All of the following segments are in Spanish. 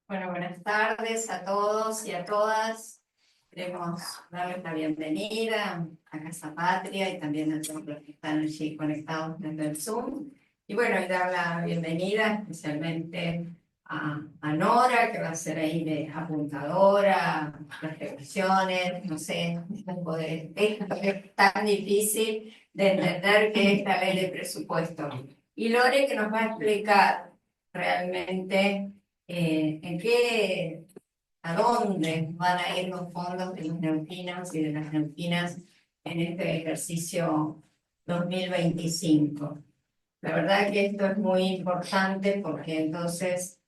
Bueno, buenas tardes a todos y a todas. Queremos darles la bienvenida a Casa Patria y también a todos los que están allí conectados desde el Zoom. Y bueno, y dar la bienvenida especialmente a Nora, que va a ser ahí de apuntadora, las reflexiones, no sé, un poco de esto que es tan difícil de entender que es la ley de presupuesto. Y Lore, que nos va a explicar realmente a dónde van a ir los fondos de los neuquinos y de las neuquinas en este ejercicio 2025. La verdad que esto es muy importante porque entonces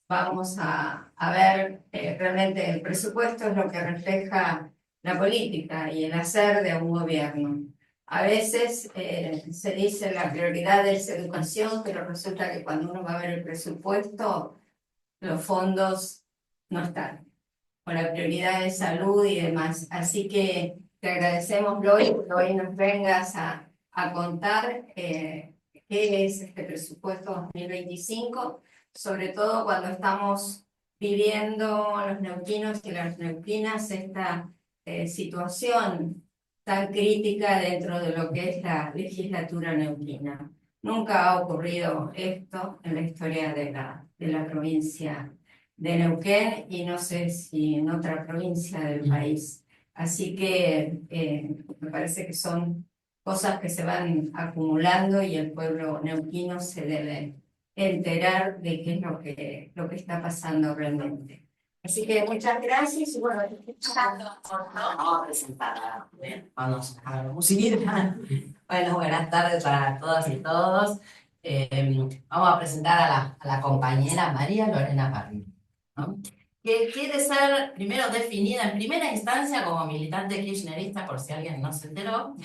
vamos a ver realmente el presupuesto es lo que refleja la política y el hacer de un gobierno. A veces se dice la prioridad es educación, pero resulta que cuando uno va a ver el presupuesto, los fondos no están, o la prioridad de salud y demás. Así que te agradecemos, Loy, que hoy nos vengas a contar qué es este presupuesto 2025, sobre todo cuando estamos viviendo los neuquinos y las neuquinas esta situación tan crítica dentro de lo que es la legislatura neuquina. Nunca ha ocurrido esto en la historia de la provincia de Neuquén y no sé si en otra provincia del país. Así que me parece que son cosas que se van acumulando y el pueblo neuquino se debe enterar de qué es lo que está pasando realmente. Así que muchas gracias y bueno, Vamos a presentar. Bien, vamos a musiquita. Bueno, buenas tardes para todas y todos. Vamos a presentar a la compañera María Lorena Parrilla, ¿no? Que quiere ser primero definida en primera instancia como militante kirchnerista, por si alguien no se enteró.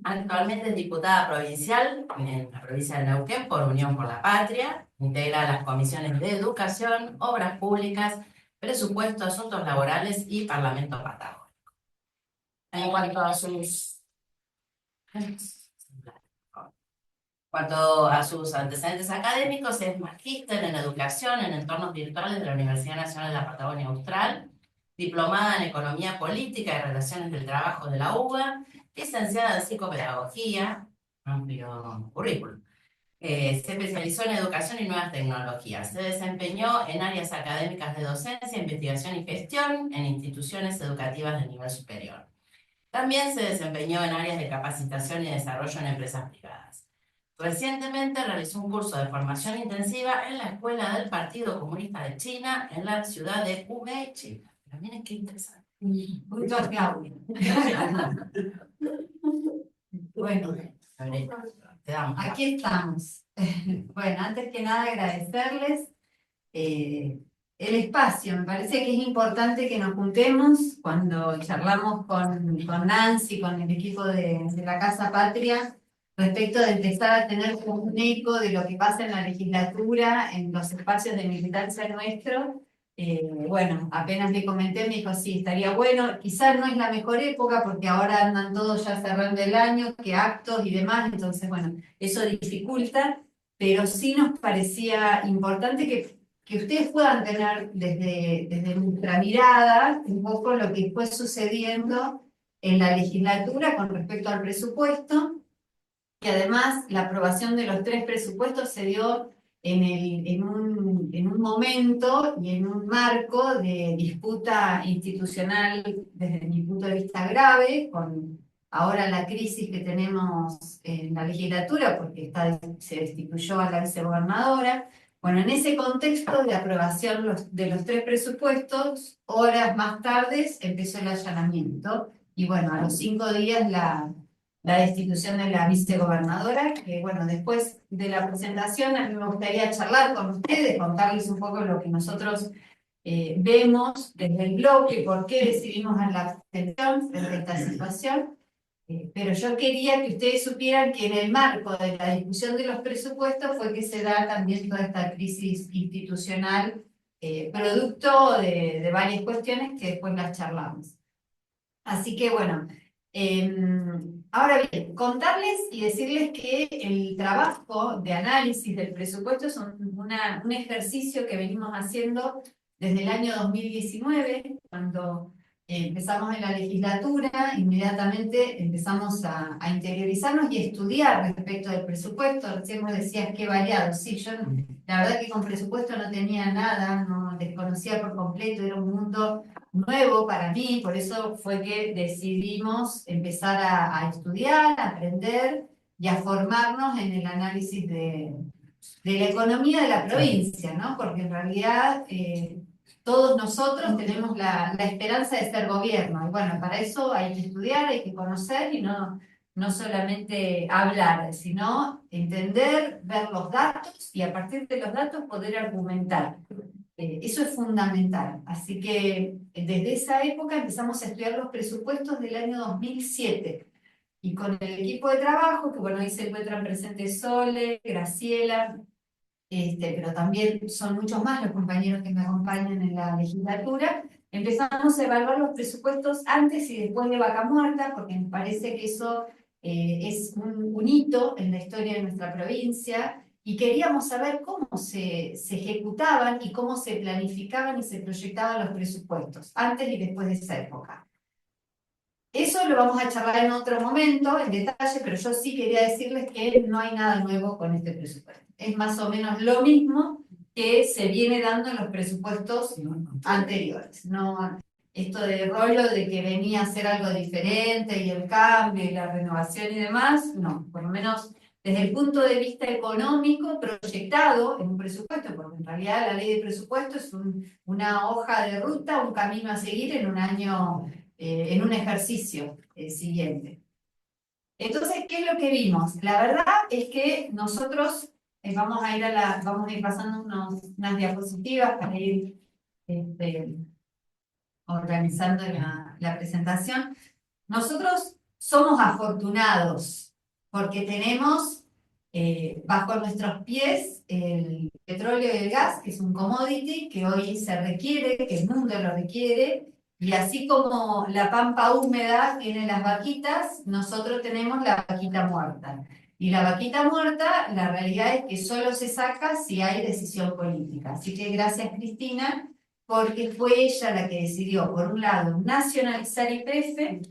Actualmente es diputada provincial en la provincia de Neuquén por Unión por la Patria. Integra las comisiones de Educación, Obras Públicas, Presupuesto, Asuntos Laborales y Parlamento Patagónico. En cuanto a sus antecedentes académicos, es magíster en Educación en entornos virtuales de la Universidad Nacional de la Patagonia Austral, diplomada en Economía Política y Relaciones del Trabajo de la UBA, licenciada en Psicopedagogía, amplio currículum. Se especializó en Educación y Nuevas Tecnologías. Se desempeñó en áreas académicas de docencia, investigación y gestión en instituciones educativas de nivel superior. También se desempeñó en áreas de capacitación y desarrollo en empresas privadas. Recientemente realizó un curso de formación intensiva en la Escuela del Partido Comunista de China en la ciudad de Hubei, China. Pero miren qué interesante. junto a Claudia. Bueno, te damos. aquí estamos. Bueno, antes que nada agradecerles el espacio. Me parece que es importante que nos juntemos cuando charlamos con Nancy, con el equipo de la Casa Patria, respecto de empezar a tener un eco de lo que pasa en la legislatura, en los espacios de militancia nuestro. Bueno, apenas le comenté, me dijo, sí, estaría bueno. Quizás no es la mejor época porque ahora andan todos ya cerrando el año, que actos y demás, entonces, bueno, eso dificulta, pero sí nos parecía importante que ustedes puedan tener desde nuestra mirada un poco lo que fue sucediendo en la legislatura con respecto al presupuesto, que además la aprobación de los 3 presupuestos se dio en un momento y en un marco de disputa institucional desde mi punto de vista grave, con ahora la crisis que tenemos en la legislatura porque se destituyó a la vicegobernadora. Bueno, en ese contexto de aprobación de los 3 presupuestos, horas más tarde empezó el allanamiento y bueno, a los 5 días la destitución de la vicegobernadora, que bueno, después de la presentación a mí me gustaría charlar con ustedes, contarles un poco lo que nosotros vemos desde el bloque, por qué decidimos dar la abstención frente a esta situación, pero yo quería que ustedes supieran que en el marco de la discusión de los presupuestos fue que se da también toda esta crisis institucional, producto de varias cuestiones que después las charlamos. Así que bueno, Ahora bien, contarles y decirles que el trabajo de análisis del presupuesto es un ejercicio que venimos haciendo desde el año 2019, cuando empezamos en la legislatura, inmediatamente empezamos a interiorizarnos y a estudiar respecto del presupuesto. Recién vos decías qué variado. Sí, yo la verdad que con presupuesto no tenía nada, no desconocía por completo, era un mundo nuevo para mí, por eso fue que decidimos empezar a estudiar, a aprender y a formarnos en el análisis de la economía de la provincia, ¿no? Porque en realidad todos nosotros tenemos la esperanza de ser gobierno, y bueno, para eso hay que estudiar, hay que conocer y no solamente hablar, sino entender, ver los datos y a partir de los datos poder argumentar. Eso es fundamental. Así que desde esa época empezamos a estudiar los presupuestos del año 2007. Y con el equipo de trabajo, que bueno, ahí se encuentran presentes Sole, Graciela, pero también son muchos más los compañeros que me acompañan en la legislatura, empezamos a evaluar los presupuestos antes y después de Vaca Muerta, porque me parece que eso es un hito en la historia de nuestra provincia, y queríamos saber cómo se ejecutaban y cómo se planificaban y se proyectaban los presupuestos, antes y después de esa época. Eso lo vamos a charlar en otro momento, en detalle, pero yo sí quería decirles que no hay nada nuevo con este presupuesto. Es más o menos lo mismo que se viene dando en los presupuestos anteriores. No, esto de rollo de que venía a ser algo diferente y el cambio y la renovación y demás, no, por lo menos desde el punto de vista económico proyectado en un presupuesto, porque en realidad la ley de presupuesto es una hoja de ruta, un camino a seguir en un año, en un ejercicio siguiente. Entonces, ¿qué es lo que vimos? La verdad es que nosotros vamos a ir pasando unas diapositivas para ir organizando la presentación. Nosotros somos afortunados porque tenemos bajo nuestros pies el petróleo y el gas, que es un commodity que hoy se requiere, que el mundo lo requiere, y así como la pampa húmeda tiene las vaquitas, nosotros tenemos la vaquita muerta. Y la vaquita muerta, la realidad es que solo se saca si hay decisión política. Así que gracias, Cristina, porque fue ella la que decidió, por un lado, nacionalizar YPF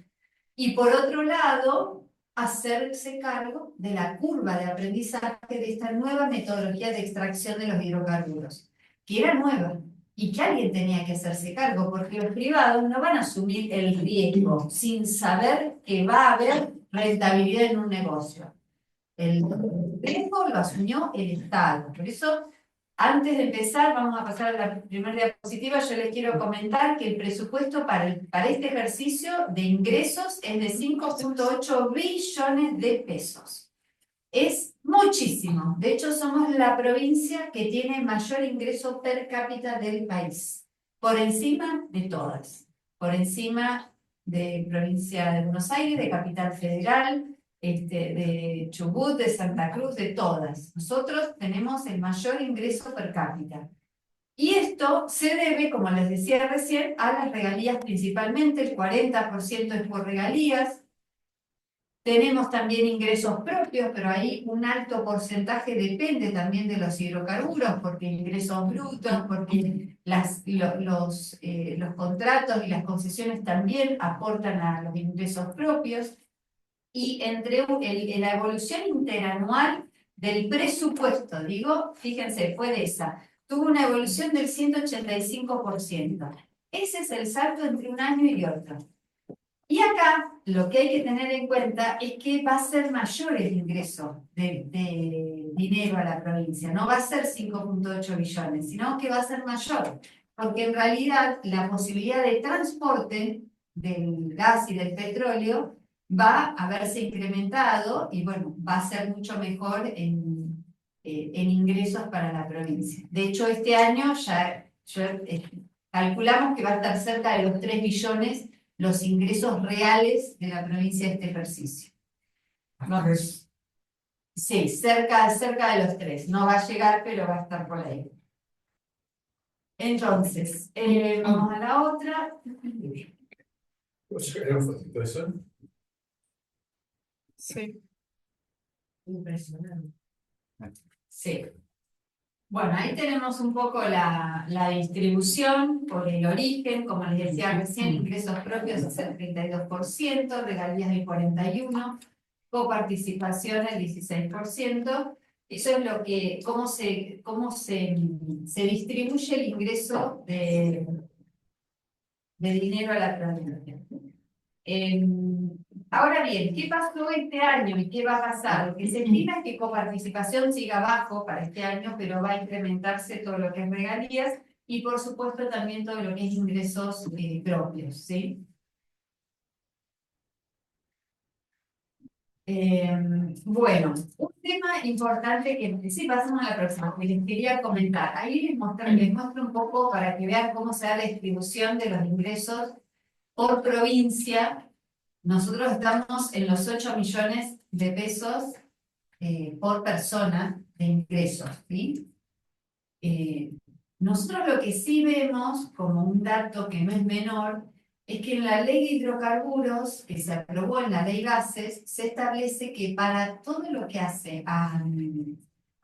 y por otro lado, hacerse cargo de la curva de aprendizaje de esta nueva metodología de extracción de los hidrocarburos, que era nueva y que alguien tenía que hacerse cargo, porque los privados no van a asumir el riesgo sin saber que va a haber rentabilidad en un negocio. El riesgo lo asumió el Estado. Por eso, antes de empezar, vamos a pasar a la primera diapositiva. Yo les quiero comentar que el presupuesto para este ejercicio de ingresos es de 5,8 billones de pesos. Es muchísimo. De hecho, somos la provincia que tiene mayor ingreso per cápita del país, por encima de todas, por encima de provincia de Buenos Aires, de Capital Federal, de Chubut, de Santa Cruz, de todas. Nosotros tenemos el mayor ingreso per cápita. Y esto se debe, como les decía recién, a las regalías principalmente, el 40% es por regalías. Tenemos también ingresos propios, pero ahí un alto porcentaje depende también de los hidrocarburos, porque ingresos brutos, porque los contratos y las concesiones también aportan a los ingresos propios. Y la evolución interanual del presupuesto, digo, fíjense, fue de esa, tuvo una evolución del 185%. Ese es el salto entre un año y otro. Y acá lo que hay que tener en cuenta es que va a ser mayor el ingreso de dinero a la provincia. No va a ser 5,8 billones, sino que va a ser mayor. Porque en realidad la posibilidad de transporte del gas y del petróleo va a verse incrementado y bueno, va a ser mucho mejor en ingresos para la provincia. De hecho, este año calculamos que va a estar cerca de los 3 billones los ingresos reales de la provincia de este ejercicio. Sí, cerca de los 3. No va a llegar, pero va a estar por ahí. Entonces, vamos a la otra. ¿Puedo sacar una fotito de eso? Sí. Impresionante. Sí. Bueno, ahí tenemos un poco la distribución por el origen, como les decía recién, ingresos propios es el 32%, regalías el 41%, coparticipación el 16%. Eso es lo que, cómo se distribuye el ingreso de dinero a la provincia. Ahora bien, ¿qué pasó este año y qué va a pasar? Lo que se estima es que coparticipación siga bajo para este año, pero va a incrementarse todo lo que es regalías y por supuesto también todo lo que es ingresos propios, ¿sí? Bueno, un tema importante que sí pasamos a la próxima, que les quería comentar. Ahí les muestro un poco para que vean cómo se da la distribución de los ingresos por provincia. Nosotros estamos en los 8 millones de pesos por persona de ingresos, ¿sí? Nosotros lo que sí vemos como un dato que no es menor es que en la ley de hidrocarburos que se aprobó en la ley bases se establece que para todo lo que hace a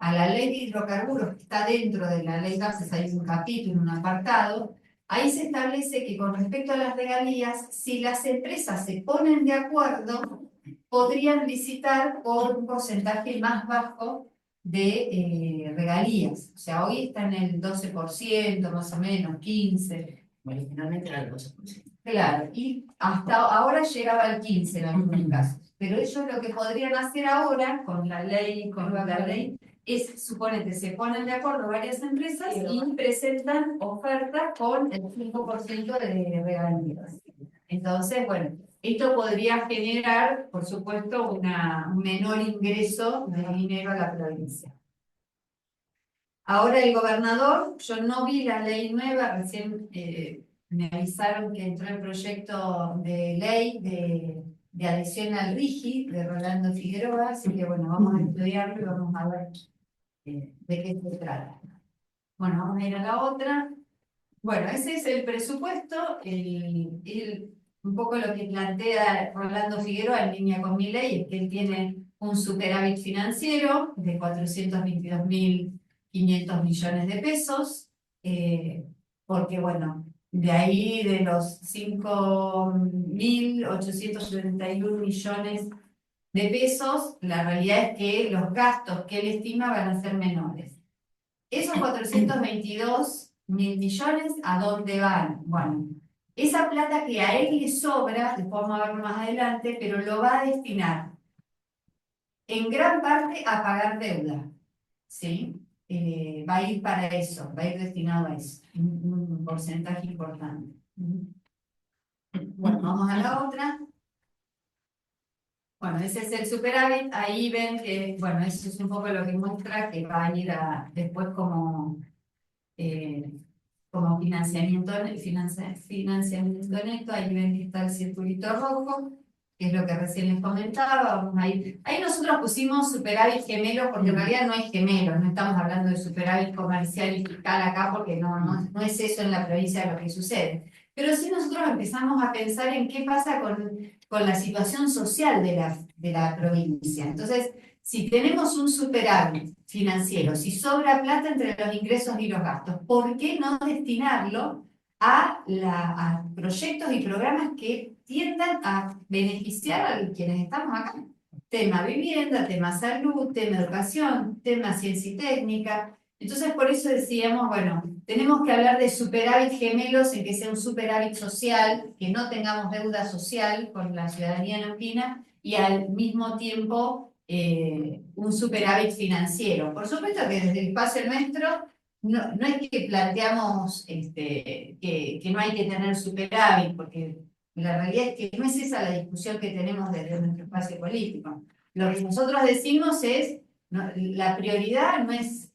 la ley de hidrocarburos que está dentro de la ley bases, hay un capítulo, un apartado, ahí se establece que con respecto a las regalías, si las empresas se ponen de acuerdo, podrían licitar por un porcentaje más bajo de regalías. O sea, hoy está en el 12%, más o menos, 15%. Originalmente era el 12%. Claro, y hasta ahora llegaba al 15% en algunos casos. Pero ellos lo que podrían hacer ahora, con la ley, es, suponete, se ponen de acuerdo varias empresas y presentan ofertas con el 5% de regalías. Entonces, bueno, esto podría generar, por supuesto, un menor ingreso de dinero a la provincia. Ahora el gobernador, yo no vi la ley nueva, recién me avisaron que entró el proyecto de ley de adhesión al RIGI de Rolando Figueroa, así que bueno, vamos a estudiarlo y vamos a ver de qué se trata. Bueno, vamos a ir a la otra. Bueno, ese es el presupuesto, un poco lo que plantea Rolando Figueroa en línea con mi ley, es que él tiene un superávit financiero de 422.500 millones de pesos, porque bueno, de ahí de los 5.871 millones de pesos, la realidad es que los gastos que él estima van a ser menores. Esos 422.000 millones, ¿a dónde van? Bueno, esa plata que a él le sobra, después vamos a verlo más adelante, pero lo va a destinar en gran parte a pagar deuda, ¿sí? Va a ir para eso, va a ir destinado a eso, un porcentaje importante. Bueno, vamos a la otra. Bueno, ese es el superávit, ahí ven que, bueno, eso es un poco lo que muestra que va a ir después como financiamiento neto, ahí ven que está el circulito rojo, que es lo que recién les comentaba, vamos a ir. Ahí nosotros pusimos superávit gemelo, porque en realidad no es gemelo, no estamos hablando de superávit comercial y fiscal acá, porque no es eso en la provincia lo que sucede. Pero sí nosotros empezamos a pensar en qué pasa con la situación social de la provincia. Entonces, si tenemos un superávit financiero, si sobra plata entre los ingresos y los gastos, ¿por qué no destinarlo a proyectos y programas que tiendan a beneficiar a quienes estamos acá? Tema vivienda, tema salud, tema educación, tema ciencia y técnica. Entonces, por eso decíamos, bueno, tenemos que hablar de superávit gemelos en que sea un superávit social, que no tengamos deuda social con la ciudadanía neuquina y al mismo tiempo un superávit financiero. Por supuesto que desde el espacio nuestro no es que planteamos que no hay que tener superávit, porque la realidad es que no es esa la discusión que tenemos desde nuestro espacio político. Lo que nosotros decimos es, la prioridad no es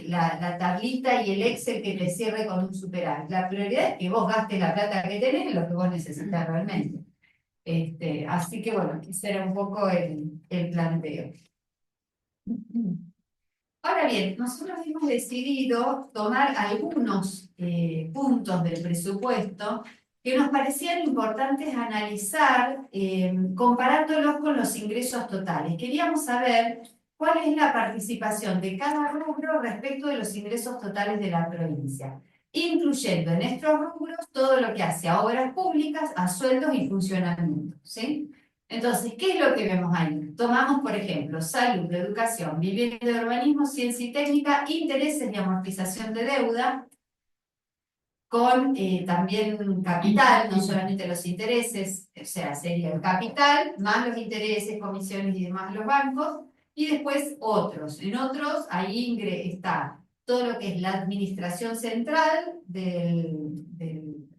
la tablita y el Excel que te cierre con un superávit. La prioridad es que vos gastes la plata que tenés en lo que vos necesitas realmente. Así que bueno, ese era un poco el planteo. Ahora bien, nosotros hemos decidido tomar algunos puntos del presupuesto que nos parecían importantes analizar, comparándolos con los ingresos totales. Queríamos saber cuál es la participación de cada rubro respecto de los ingresos totales de la provincia, incluyendo en estos rubros todo lo que hace a obras públicas, a sueldos y funcionamiento, ¿sí? Entonces, ¿qué es lo que vemos ahí? Tomamos, por ejemplo, salud, educación, vivienda y urbanismo, ciencia y técnica, intereses y amortización de deuda, con también capital, no solamente los intereses, o sea, sería el capital, más los intereses, comisiones y demás los bancos, y después otros. En otros, ahí está todo lo que es la administración central de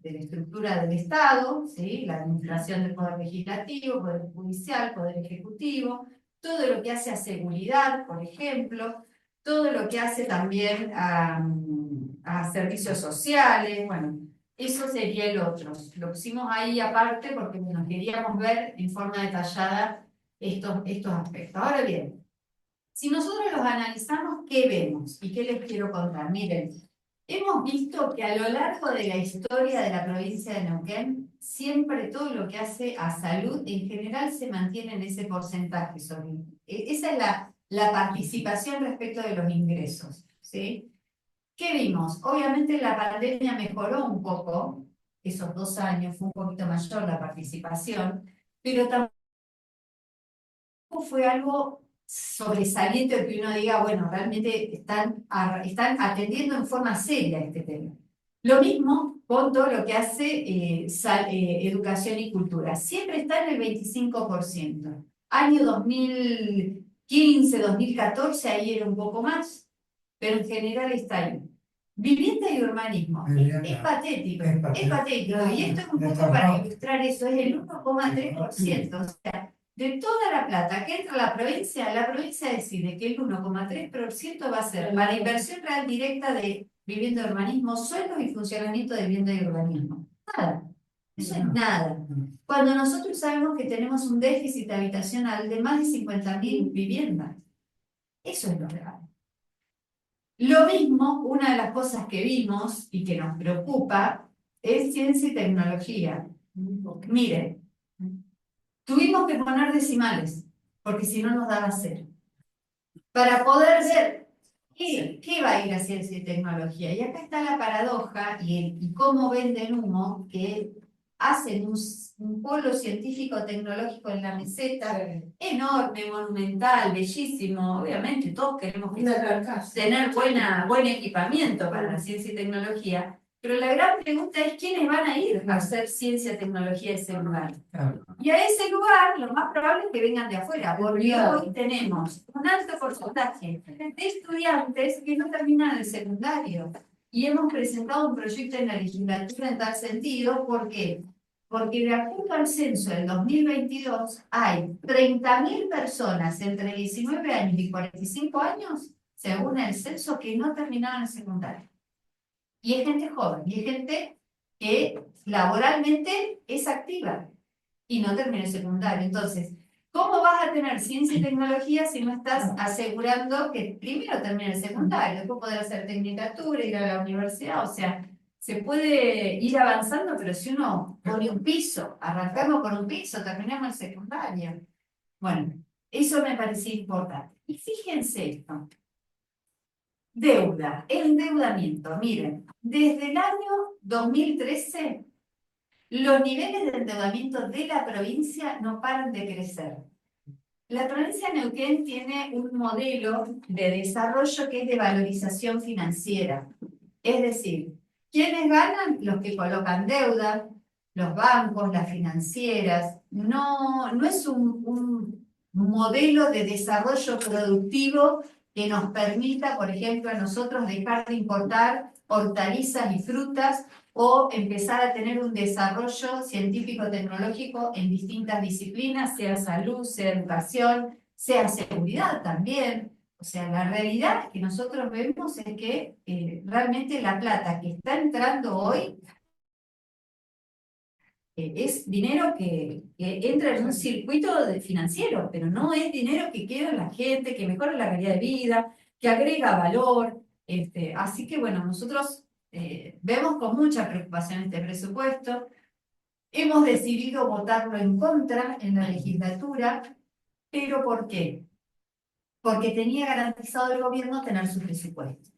la estructura del Estado, ¿sí? La administración del Poder Legislativo, Poder Judicial, Poder Ejecutivo, todo lo que hace a seguridad, por ejemplo, todo lo que hace también a servicios sociales, bueno, eso sería el otro. Lo pusimos ahí aparte porque bueno, queríamos ver en forma detallada estos aspectos. Ahora bien, si nosotros los analizamos, ¿qué vemos? ¿Y qué les quiero contar? Miren, hemos visto que a lo largo de la historia de la provincia de Neuquén, siempre todo lo que hace a salud en general se mantiene en ese porcentaje. Esa es la participación respecto de los ingresos, ¿sí? ¿Qué vimos? Obviamente la pandemia mejoró un poco, esos 2 años fue un poquito mayor la participación, pero tampoco fue algo sobresaliente que uno diga, bueno, realmente están atendiendo en forma seria este tema. Lo mismo con todo lo que hace educación y cultura. Siempre está en el 25%. Año 2015, 2014, ahí era un poco más, pero en general está ahí. Vivienda y urbanismo. Es patético, es patético. Y esto es un poco para ilustrar eso, es el 1,3%. O sea, de toda la plata que entra a la provincia decide que el 1,3% va a ser para inversión real directa de vivienda y urbanismo, sueldos y funcionamiento de vivienda y urbanismo. Nada. Eso es nada. Cuando nosotros sabemos que tenemos un déficit habitacional de más de 50.000 viviendas. Eso es lo real. Lo mismo, una de las cosas que vimos y que nos preocupa es ciencia y tecnología. Miren, tuvimos que poner decimales, porque si no nos daba cero. Para poder ver qué va a ir a ciencia y tecnología. Y acá está la paradoja y cómo venden humo, que hacen un polo científico-tecnológico en la meseta, enorme, monumental, bellísimo. Obviamente todos queremos tener buen equipamiento para la ciencia y tecnología. Pero la gran pregunta es quiénes van a ir a hacer ciencia, tecnología a ese lugar. Y a ese lugar lo más probable es que vengan de afuera, porque hoy tenemos un alto porcentaje de estudiantes que no terminan el secundario. Y hemos presentado un proyecto en la legislatura en tal sentido, ¿por qué? Porque de acuerdo al censo del 2022 hay 30.000 personas entre 19 años y 45 años, según el censo, que no terminaron el secundario. Y es gente joven, y es gente que laboralmente es activa y no termina el secundario. Entonces, ¿cómo vas a tener ciencia y tecnología si no estás asegurando que primero termine el secundario, después poder hacer tecnicatura, ir a la universidad? O sea, se puede ir avanzando, pero si uno pone un piso, arrancamos con un piso, terminamos el secundario. Bueno, eso me parecía importante. Y fíjense esto. Deuda, endeudamiento. Miren, desde el año 2013, los niveles de endeudamiento de la provincia no paran de crecer. La provincia de Neuquén tiene un modelo de desarrollo que es de valorización financiera. Es decir, ¿quiénes ganan? Los que colocan deuda, los bancos, las financieras. No es un modelo de desarrollo productivo que nos permita, por ejemplo, a nosotros dejar de importar hortalizas y frutas o empezar a tener un desarrollo científico-tecnológico en distintas disciplinas, sea salud, sea educación, sea seguridad también. O sea, la realidad que nosotros vemos es que realmente la plata que está entrando hoy es dinero que entra en un circuito financiero, pero no es dinero que queda en la gente, que mejora la calidad de vida, que agrega valor. Así que bueno, nosotros vemos con mucha preocupación este presupuesto. Hemos decidido votarlo en contra en la legislatura, pero ¿por qué? Porque tenía garantizado el gobierno tener su presupuesto.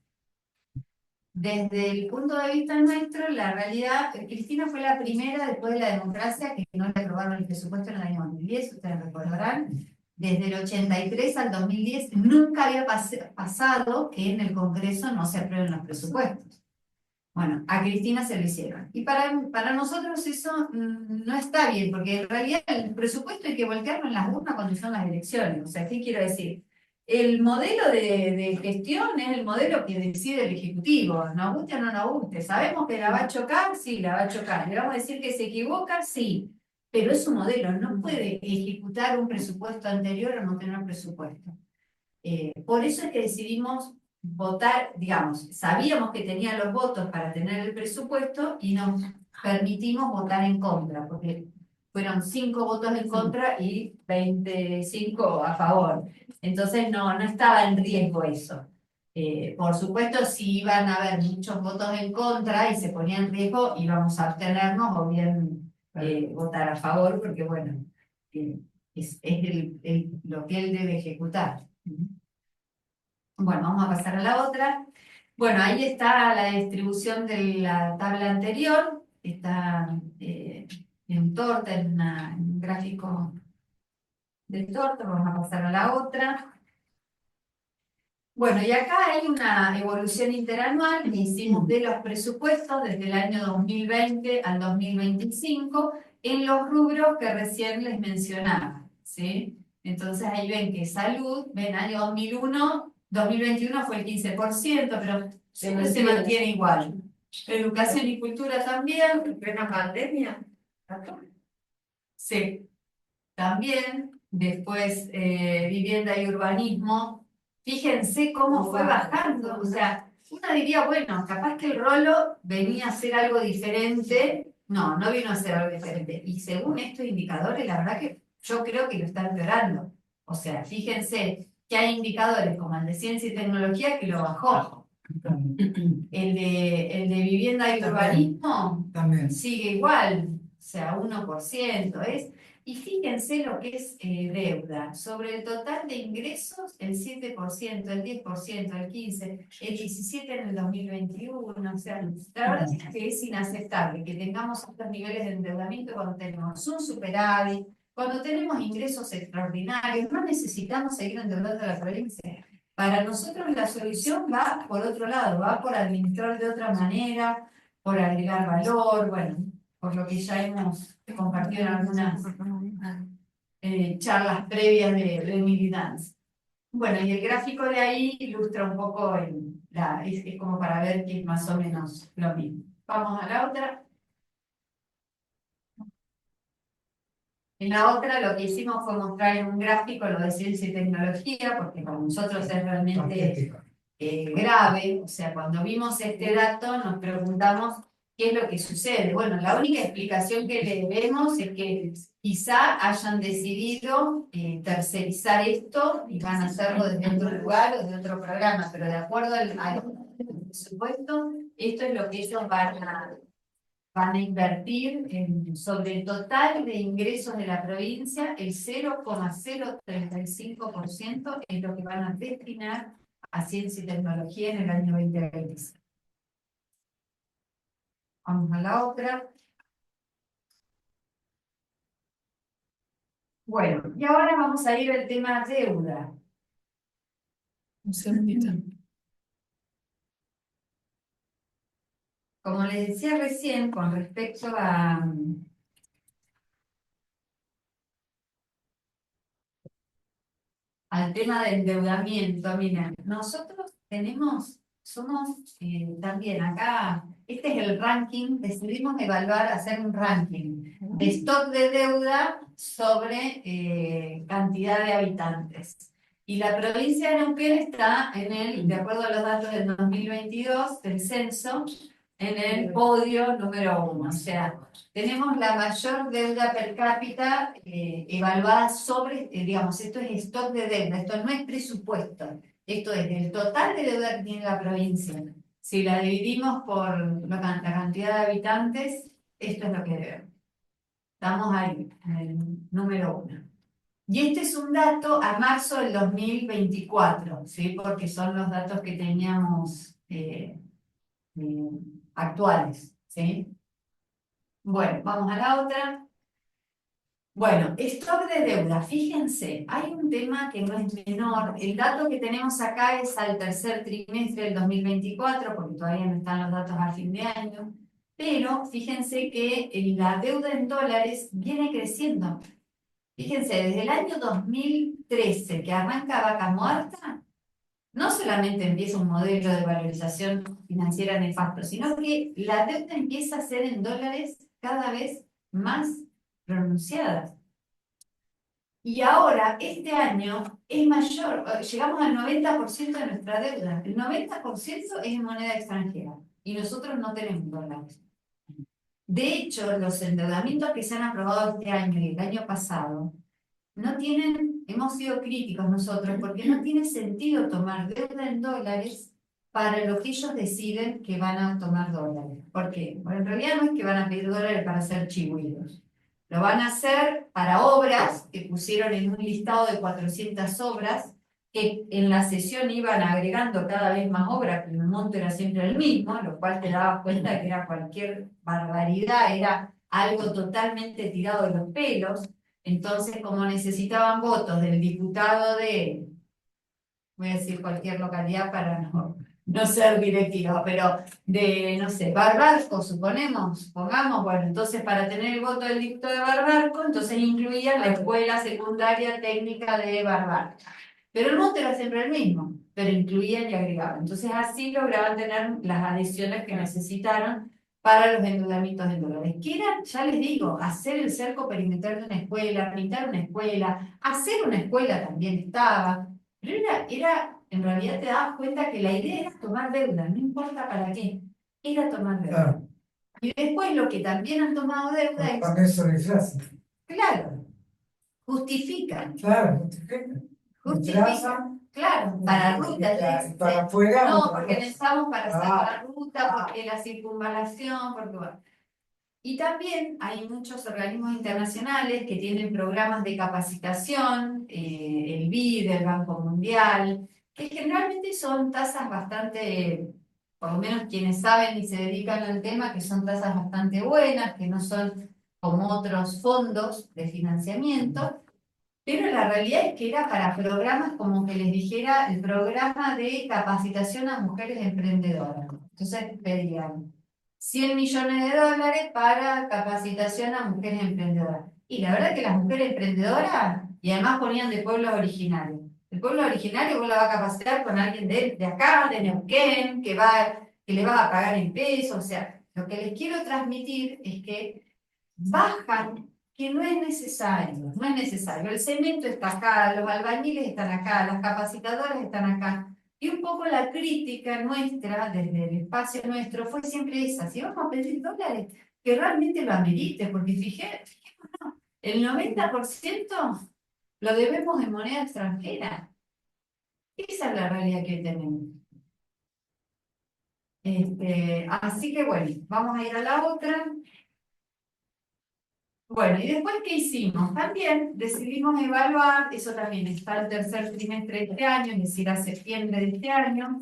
Desde el punto de vista nuestro, la realidad, Cristina fue la primera después de la democracia que no le aprobaron el presupuesto en el año 2010, ustedes recordarán. Desde el 83 al 2010 nunca había pasado que en el Congreso no se aprueben los presupuestos. Bueno, a Cristina se lo hicieron. Y para nosotros eso no está bien, porque en realidad el presupuesto hay que voltearlo en las urnas cuando son las elecciones. O sea, ¿qué quiero decir? El modelo de gestión es el modelo que decide el Ejecutivo, nos guste o no nos guste. ¿Sabemos que la va a chocar? Sí, la va a chocar. ¿Le vamos a decir que se equivoca? Sí. Pero es un modelo, no puede ejecutar un presupuesto anterior o no tener presupuesto. Por eso es que decidimos votar, digamos, sabíamos que tenía los votos para tener el presupuesto y nos permitimos votar en contra, porque fueron 5 votos en contra y 25 a favor. Entonces no estaba en riesgo eso. Por supuesto, si iban a haber muchos votos en contra y se ponía en riesgo, íbamos a abstenernos o bien votar a favor, porque bueno, es lo que él debe ejecutar. Bueno, vamos a pasar a la otra. Bueno, ahí está la distribución de la tabla anterior. Está en torta, en un gráfico de torta. Vamos a pasar a la otra. Bueno, y acá hay una evolución interanual que hicimos de los presupuestos desde el año 2020 al 2025 en los rubros que recién les mencionaba, ¿sí? Entonces ahí ven que salud, ven año 2021 fue el 15%, pero siempre se mantiene igual. Educación y cultura también. ¿En plena pandemia? Sí, también. Después vivienda y urbanismo. Fíjense cómo fue bajando. O sea, uno diría, bueno, capaz que el rolo venía a ser algo diferente. No, no vino a ser algo diferente. Y según estos indicadores, la verdad que yo creo que lo está empeorando. O sea, fíjense que hay indicadores como el de ciencia y tecnología que lo bajó. El de vivienda y urbanismo también sigue igual, o sea, 1%. Y fíjense lo que es deuda. Sobre el total de ingresos, el 7%, el 10%, el 15%, el 17% en el 2021. O sea, la verdad es que es inaceptable que tengamos estos niveles de endeudamiento cuando tenemos un superávit, cuando tenemos ingresos extraordinarios. No necesitamos seguir endeudando a la provincia. Para nosotros la solución va por otro lado, va por administrar de otra manera, por agregar valor, bueno, por lo que ya hemos compartido en algunas charlas previas de militancia. Bueno, y el gráfico de ahí ilustra un poco, es como para ver que es más o menos lo mismo. Vamos a la otra. En la otra lo que hicimos fue mostrar en un gráfico lo de ciencia y tecnología, porque para nosotros es realmente grave. O sea, cuando vimos este dato nos preguntamos qué es lo que sucede. Bueno, la única explicación que le vemos es que quizá hayan decidido tercerizar esto y van a hacerlo desde otro lugar o de otro programa, pero de acuerdo al presupuesto, esto es lo que ellos van a invertir sobre el total de ingresos de la provincia, el 0,035% es lo que van a destinar a ciencia y tecnología en el año 2026. Vamos a la otra. Bueno, y ahora vamos a ir al tema deuda. Un segundito. Como les decía recién, con respecto al tema del endeudamiento, miren, nosotros somos también acá, este es el ranking, decidimos evaluar, hacer un ranking de stock de deuda sobre cantidad de habitantes. Y la provincia de Neuquén está de acuerdo a los datos del 2022 del censo, en el podio número 1. O sea, tenemos la mayor deuda per cápita evaluada sobre, digamos, esto es stock de deuda, esto no es presupuesto, esto es el total de deuda que tiene la provincia. Si la dividimos por la cantidad de habitantes, esto es lo que debemos. Estamos ahí, en el número 1. Y este es un dato a marzo del 2024, ¿sí? Porque son los datos que teníamos actuales, ¿sí? Bueno, vamos a la otra. Bueno, stock de deuda. Fíjense, hay un tema que no es menor. El dato que tenemos acá es al tercer trimestre del 2024, porque todavía no están los datos a fin de año. Pero fíjense que la deuda en dólares viene creciendo. Fíjense, desde el año 2013 que arranca Vaca Muerta, no solamente empieza un modelo de valorización financiera nefasto, sino que la deuda empieza a ser en dólares cada vez más pronunciada. Y ahora, este año, es mayor, llegamos al 90% de nuestra deuda. El 90% es en moneda extranjera y nosotros no tenemos dólares. De hecho, los endeudamientos que se han aprobado este año y el año pasado no tienen, hemos sido críticos nosotros, porque no tiene sentido tomar deuda en dólares para lo que ellos deciden que van a tomar dólares. ¿Por qué? Bueno, en realidad no es que van a pedir dólares para hacer chigüiros. Lo van a hacer para obras que pusieron en un listado de 400 obras, que en la sesión iban agregando cada vez más obras, pero el monto era siempre el mismo, lo cual te dabas cuenta que era cualquier barbaridad, era algo totalmente tirado de los pelos. Entonces, como necesitaban votos del diputado de, voy a decir cualquier localidad para no ser directiva, pero de, no sé, Barbarco, pongamos, bueno, entonces para tener el voto del diputado de Barbarco, entonces incluían la escuela secundaria técnica de Barbarco. Pero el monto era siempre el mismo, pero incluían y agregaban. Entonces así lograban tener las adhesiones que necesitaron para los endeudamientos en dólares. Que era, ya les digo, hacer el cerco perimetral de una escuela, pintar una escuela, hacer una escuela también estaba. Pero en realidad te dabas cuenta que la idea era tomar deuda, no importa para qué, era tomar deuda. Claro. Y después lo que también han tomado deuda es... Para eso disfrazan. Claro, justifican. Claro, justifican. Claro, para rutas. Para afuera. No, porque necesitamos para sacar la ruta, porque la circunvalación, porque bueno. Y también hay muchos organismos internacionales que tienen programas de capacitación, el BID, el Banco Mundial, que generalmente son tasas bastante, por lo menos quienes saben y se dedican al tema, que son tasas bastante buenas, que no son como otros fondos de financiamiento, pero la realidad es que era para programas como que les dijera el programa de capacitación a mujeres emprendedoras. Entonces pedían 100 millones de dólares para capacitación a mujeres emprendedoras. Y la verdad que las mujeres emprendedoras, y además ponían de pueblos originarios. El pueblo originario vos la vas a capacitar con alguien de acá, de Neuquén, que le vas a pagar en pesos. O sea, lo que les quiero transmitir es que bajan, que no es necesario, no es necesario. El cemento está acá, los albañiles están acá, las capacitadoras están acá. Y un poco la crítica nuestra, desde el espacio nuestro, fue siempre esa. Si vamos a pedir dólares, que realmente lo amerite, porque fijémonos, el 90% lo debemos en moneda extranjera. Esa es la realidad que tenemos. Así que bueno, vamos a ir a la otra. Bueno, y después, ¿qué hicimos? También decidimos evaluar, eso también está el tercer trimestre de este año, es decir, a septiembre de este año.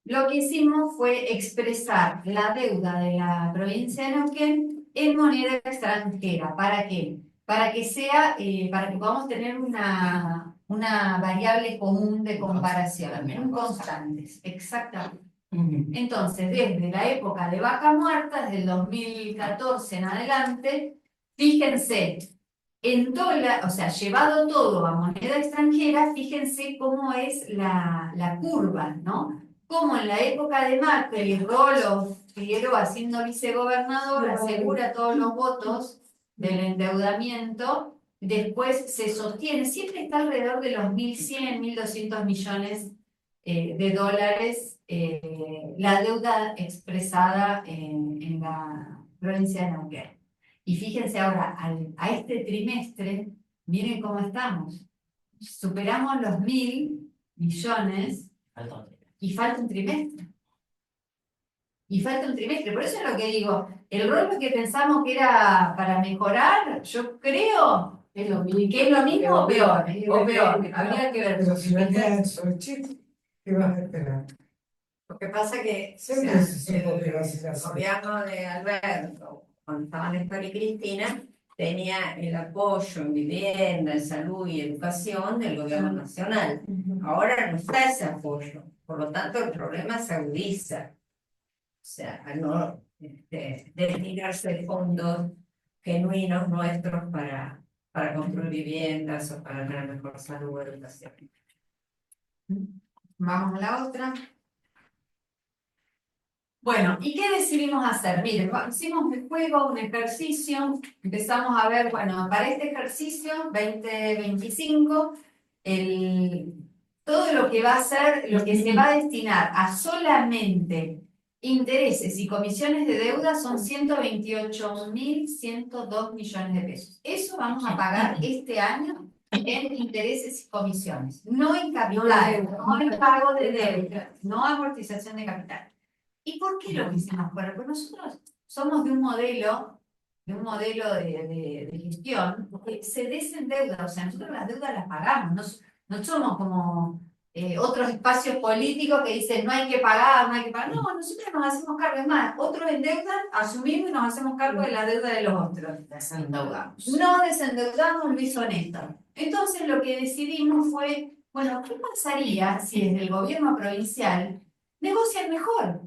Lo que hicimos fue expresar la deuda de la provincia de Neuquén en moneda extranjera. ¿Para qué? Para que sea, para que podamos tener una variable común de comparación, un constantes, exactamente. Entonces, desde la época de Vaca Muerta, desde el 2014 en adelante, fíjense, en dólar, o sea, llevado todo a moneda extranjera, fíjense cómo es la curva, ¿no? Como en la época de Macri, Rolo Figueroa siendo vicegobernador asegura todos los votos del endeudamiento, después se sostiene, siempre está alrededor de los 1.100, 1.200 millones de dólares la deuda expresada en la provincia de Neuquén. Y fíjense ahora, a este trimestre, miren cómo estamos. Superamos los 1.000 millones y falta un trimestre. y falta un trimestre. Por eso es lo que digo, el rol que pensamos que era para mejorar, yo creo Es lo mismo. que es lo mismo o peor, habría que ver. Pero si venía eso, el chip, ¿qué vas a esperar? Lo que pasa que Siempre se supo que iba a ser el así. gobierno de Alberto, cuando estaban Néstor y Cristina, tenía el apoyo en vivienda, en salud y educación del gobierno nacional. Ahora no está ese apoyo, por lo tanto el problema se agudiza. O sea, al no destinarse fondos genuinos nuestros para construir viviendas o para tener mejor salud o educación. Vamos a la otra. Bueno, ¿y qué decidimos hacer? Miren, hicimos un juego, un ejercicio, empezamos a ver, bueno, para este ejercicio 2025, todo lo que va a ser, lo que se va a destinar a solamente intereses y comisiones de deuda son 128.102 millones de pesos. Eso vamos a pagar este año en intereses y comisiones, no en capital, no en pago de deuda, no amortización de capital. ¿Y por qué lo quisimos poner? Porque nosotros somos de un modelo de gestión que se desendeuda, o sea, nosotros las deudas las pagamos, no somos como otros espacios políticos que dicen no hay que pagar, no hay que pagar. No, nosotros nos hacemos cargo, es más, otros endeudan, asumimos y nos hacemos cargo de la deuda de los otros. Desendeudamos. No desendeudamos, Luis Honesto. Entonces lo que decidimos fue, bueno, ¿qué pasaría si desde el gobierno provincial negocian mejor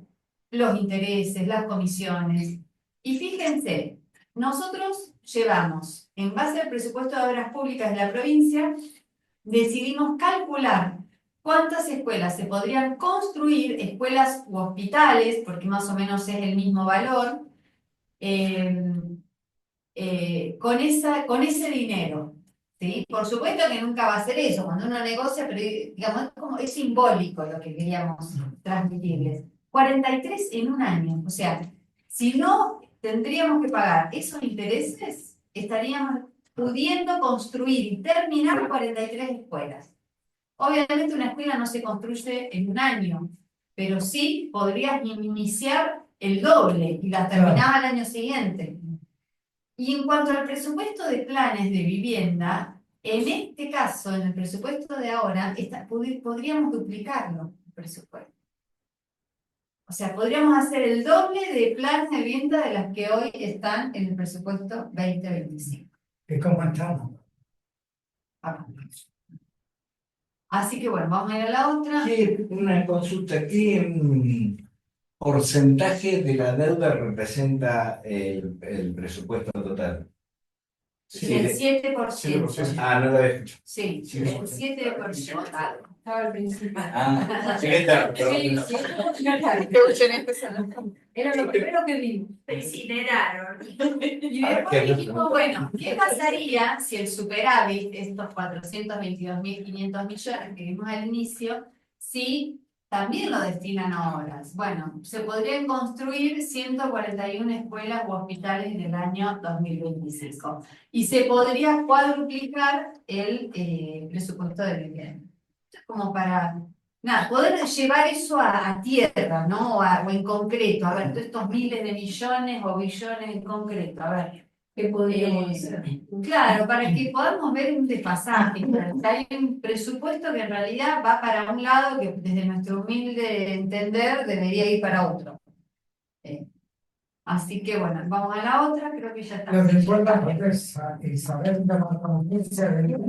los intereses, las comisiones? Y fíjense, nosotros llevamos, en base al presupuesto de obras públicas de la provincia, decidimos calcular cuántas escuelas se podrían construir, escuelas u hospitales, porque más o menos es el mismo valor, con ese dinero. ¿Sí? Por supuesto que nunca va a ser eso, cuando uno negocia, pero digamos, es simbólico lo que queríamos transmitirles. 43 en un año, o sea, si no tendríamos que pagar esos intereses, estaríamos pudiendo construir y terminar 43 escuelas. Obviamente una escuela no se construye en un año, pero sí podrías iniciar el doble y la terminaba al año siguiente. Y en cuanto al presupuesto de planes de vivienda, en este caso, en el presupuesto de ahora, podríamos duplicarlo, el presupuesto. O sea, podríamos hacer el doble de planes de vivienda de las que hoy están en el presupuesto 2025. ¿Y cómo estamos? Así que bueno, vamos a ir a la otra. Sí, una consulta. ¿Qué porcentaje de la deuda representa el presupuesto total? El 7%. Ah, no lo había escuchado. Sí, Sí, el sí. 7%. Estaba al principio. Ah, sí, está, perdón. Era lo primero que vi. Se incineraron. Y A ver, después ¿qué dijimos, bueno, ¿qué pasaría si el superávit, estos 422.500 millones que vimos al inicio, si también lo destinan a obras? Bueno, se podrían construir 141 escuelas u hospitales en el año 2025 y se podría cuadruplicar el presupuesto de vivienda. Como para poder llevar eso a tierra, ¿no? O en concreto, a ver, todos estos miles de millones o billones en concreto, a ver. ¿Qué podríamos hacer? Claro, para que podamos ver un desfasaje. Hay un presupuesto que en realidad va para un lado que desde nuestro humilde entender debería ir para otro. Así que bueno, vamos a la otra, creo que ya está. Lo que importa es Isabel de la provincia de lo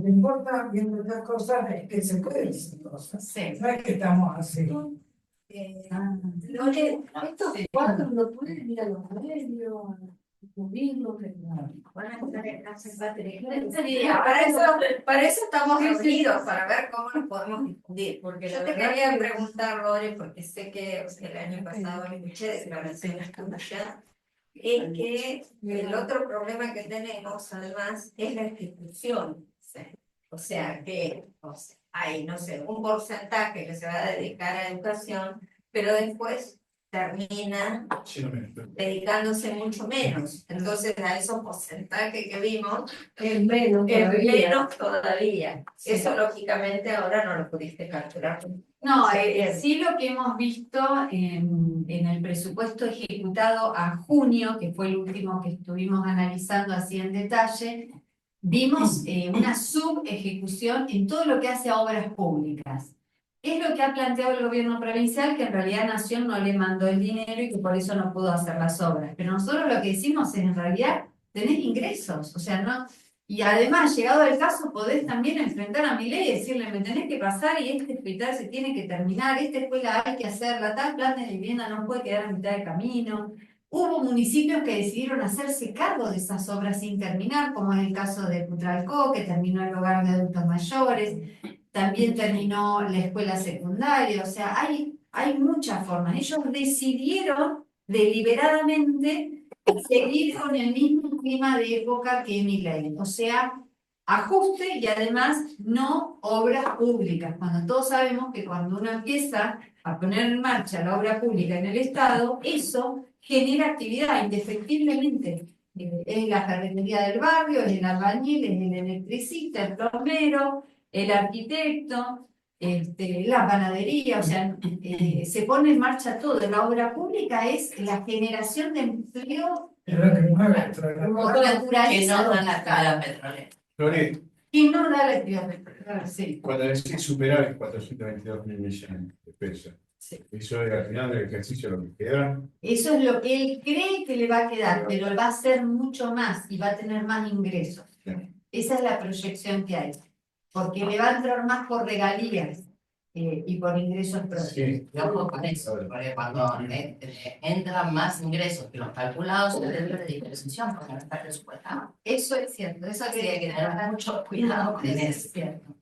que importa viendo estas cosas es que se pueden decir cosas. Sí. No es que estamos así. Estos cuatro lo pueden ir a los medios, cubrirlo, Sí, para eso estamos reunidos, para ver cómo nos podemos difundir. Porque yo te quería preguntar, Lore, porque sé que el año pasado escuché declaraciones tuyas, es que el otro problema que tenemos además es la ejecución. O sea que hay, no sé, un porcentaje que se va a dedicar a educación, pero después terminan dedicándose mucho menos. Entonces, a esos porcentajes que vimos, Es menos es todavía. menos todavía. Eso, lógicamente, ahora no lo pudiste capturar. No, sí lo que hemos visto en el presupuesto ejecutado a junio, que fue el último que estuvimos analizando así en detalle, vimos una subejecución en todo lo que hace a obras públicas. Es lo que ha planteado el gobierno provincial, que en realidad Nación no le mandó el dinero y que por eso no pudo hacer las obras. Pero nosotros lo que decimos es, en realidad, tenés ingresos, o sea, no. Y además, llegado el caso, podés también enfrentar a Milei y decirle, me tenés que pasar y este hospital se tiene que terminar, esta escuela hay que hacerla, tal plan de vivienda no puede quedar a mitad de camino. Hubo municipios que decidieron hacerse cargo de esas obras sin terminar, como en el caso de Putralcó, que terminó el hogar de adultos mayores, también terminó la escuela secundaria, o sea, hay muchas formas. Ellos decidieron deliberadamente seguir con el mismo clima de época que Milei, o sea, ajuste y además no obras públicas, cuando todos sabemos que cuando uno empieza a poner en marcha la obra pública en el Estado, eso genera actividad indefectiblemente. Es la ferretería del barrio, es el albañil, es el electricista, el plomero, el arquitecto, la panadería, o sea, se pone en marcha todo. La obra pública es la generación de empleo Es lo que mueve toda la- por Que naturaleza no dan la local. escala petrolera. Lore, Y no da la actividad petrolera, sí. cuando decís superar 422.000 millones de pesos, Sí. eso es al final del ejercicio lo que queda. Eso es lo que él cree que le va a quedar, pero va a ser mucho más y va a tener más ingresos. Esa es la proyección que hay, porque le va a entrar más por regalías y por ingresos propios. Sí. Y ojo con eso, porque cuando entran más ingresos que los calculados, se debe de diferenciación, porque no está presupuestado. Eso es cierto, eso Así que hay que tener mucho cuidado con eso eso. es cierto.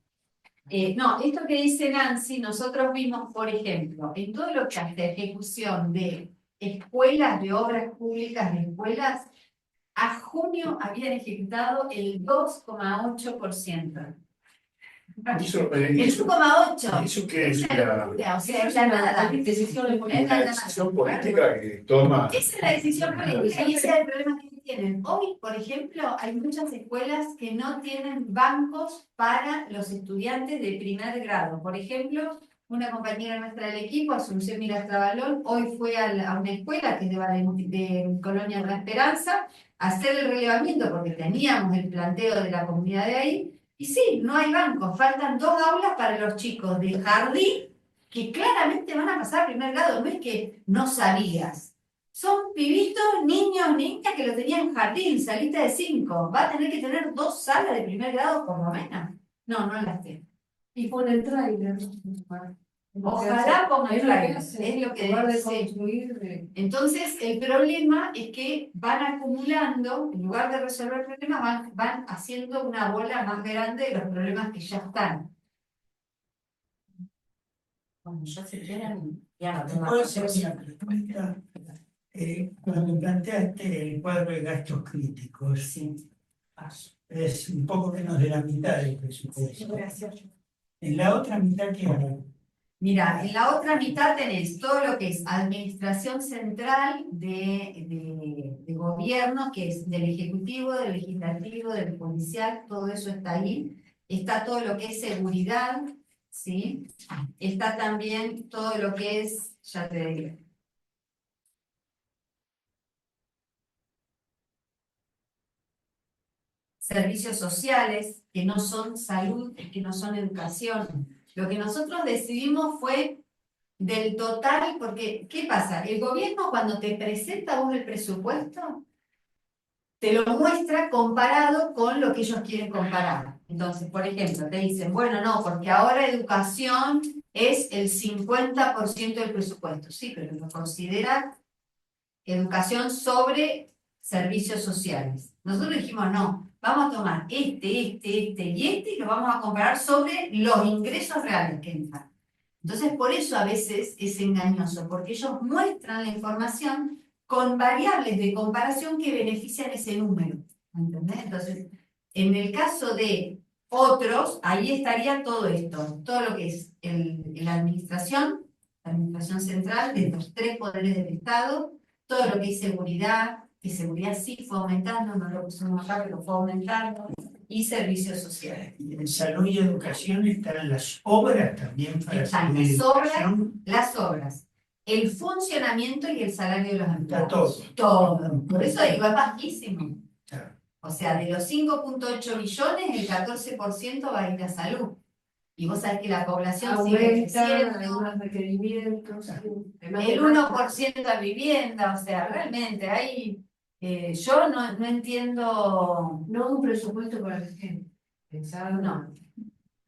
No, esto que dice Nancy, nosotros vimos, por ejemplo, en todo lo que hace ejecución de escuelas, de obras públicas, de escuelas, a junio habían ejecutado el 2,8%. Eso, El eso, 2,8%. eso que es Es una locura, o sea, es una la nada. decisión Es una la nada. decisión política que toma. Esa es la decisión política y ese es el problema que tienen. Hoy, por ejemplo, hay muchas escuelas que no tienen bancos para los estudiantes de primer grado. Por ejemplo, una compañera nuestra del equipo, Asunción Mirastrabalón, hoy fue a una escuela que es de Colonia de la Esperanza a hacer el relevamiento porque teníamos el planteo de la comunidad de ahí. Y sí, no hay bancos, faltan 2 aulas para los chicos de jardín que claramente van a pasar a primer grado, no es que no sabías. Son pibitos, niños, niñas que lo tenían en jardín, salita de 5. Va a tener que tener 2 salas de primer grado por lo menos. No, no las tiene. Y pone el tráiler. Ojalá ponga el tráiler, es lo que En lugar de sí. construir. Entonces, el problema es que van acumulando, en lugar de resolver problemas, van haciendo una bola más grande de los problemas que ya están. Bueno, ya se quieren, ya no tengo ¿Puedo más hacer cosas. una pregunta? Cuando planteaste el cuadro de gastos críticos, Sí. es un poco menos de la mitad del presupuesto. En la otra mitad, ¿qué hay? Mira, en la otra mitad tenés todo lo que es administración central de gobierno, que es del ejecutivo, del legislativo, del policial, todo eso está ahí. Está todo lo que es seguridad, ¿sí? Está también todo lo que es, ya te digo. Servicios sociales, que no son salud, que no son educación. Lo que nosotros decidimos fue del total, porque ¿qué pasa? El gobierno cuando te presenta vos el presupuesto, te lo muestra comparado con lo que ellos quieren comparar. Entonces, por ejemplo, te dicen, bueno, no, porque ahora educación es el 50% del presupuesto. Sí, pero lo considera educación sobre servicios sociales. Nosotros dijimos, no, vamos a tomar este y lo vamos a comparar sobre los ingresos reales que entran. Entonces, por eso a veces es engañoso, porque ellos muestran la información con variables de comparación que benefician ese número. ¿Entendés? Entonces, en el caso de otros, ahí estaría todo esto, todo lo que es la administración la administración central, de los tres poderes del Estado, todo lo que es seguridad, que seguridad sí fue aumentando, no lo pusimos acá, pero fue aumentando, y servicios sociales. Y en salud y educación están las obras también para Están salud y las obras, educación. las obras, el funcionamiento y el salario de los Está empleados. todo. Todo. Por eso digo, es bajísimo. Claro. O sea, de los 5,8 millones, el 14% va a ir a salud. Y vos sabés que la población sigue Aumenta, hay creciendo, más requerimientos. el 1% a vivienda, o sea, realmente hay, yo no entiendo, No un presupuesto para la gente. Pensado, no.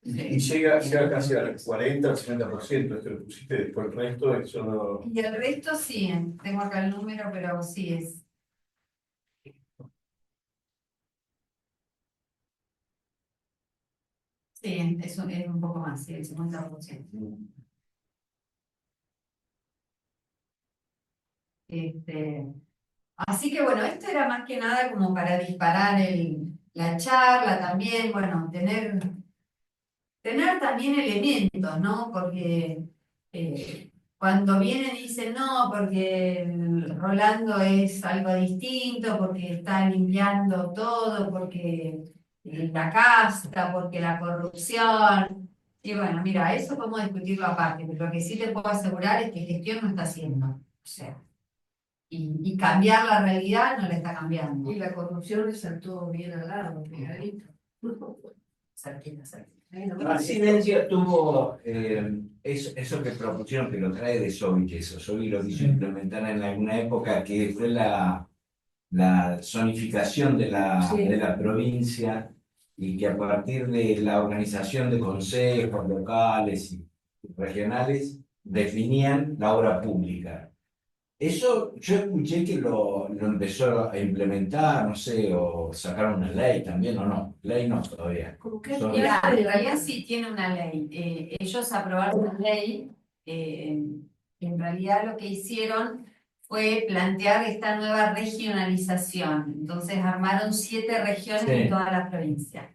Y llega casi al 40 al 50%, esto lo pusiste, después el resto es solo. Y el resto sí, tengo acá el número, pero sí es. Sí, es un poco más, sí, el 50%. Así que bueno, esto era más que nada como para disparar la charla también, bueno, tener también elementos, ¿no? Porque cuando vienen y dicen no, porque el Rolando es algo distinto, porque está limpiando todo, porque la casta, porque la corrupción. Y bueno, mira, eso podemos discutirlo aparte, pero lo que sí te puedo asegurar es que gestión no está haciendo. O sea, y cambiar la realidad no la está cambiando. y la corrupción le saltó bien al lado, pegadito. Cerquita, cerquita. Ahí nomás. Presidencia tuvo eso que propusieron, que lo trae de Sovich, eso. Sovich lo quiso implementar en alguna época, que fue la zonificación de Sí. la provincia, y que a partir de la organización de consejos locales y regionales definían la obra pública. Eso yo escuché que lo empezó a implementar, no sé, o sacaron una ley también, o no. Ley no todavía. Como que Sobre- Mira, en realidad sí tiene una ley. Ellos aprobaron una ley. En realidad lo que hicieron fue plantear esta nueva regionalización. Entonces armaron 7 regiones Sí. en toda la provincia.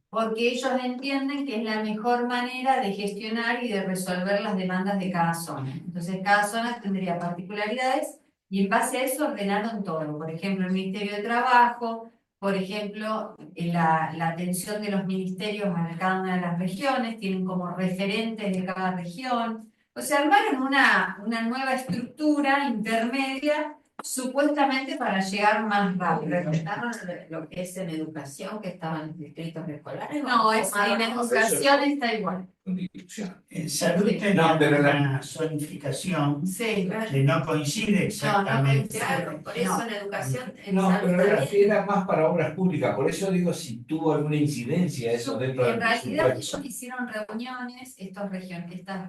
Porque ellos entienden que es la mejor manera de gestionar y de resolver las demandas de cada zona. Entonces cada zona tendría particularidades y en base a eso ordenaron todo. Por ejemplo, el Ministerio de Trabajo, por ejemplo, la atención de los ministerios a cada una de las regiones, tienen como referentes de cada región. O sea, armaron una nueva estructura intermedia supuestamente para llegar más rápido. ¿Respetaron lo que es en educación, que estaban distritos escolares? No, ¿O en tomaron- educación está igual. Constitución. En salud Sí. tenía No, pero una zonificación Sí, que no coincide exactamente. Claro, por eso en educación, en No, salud pero también. era más para obras públicas, por eso digo si tuvo alguna incidencia eso dentro del en realidad presupuesto. ellos hicieron reuniones, estas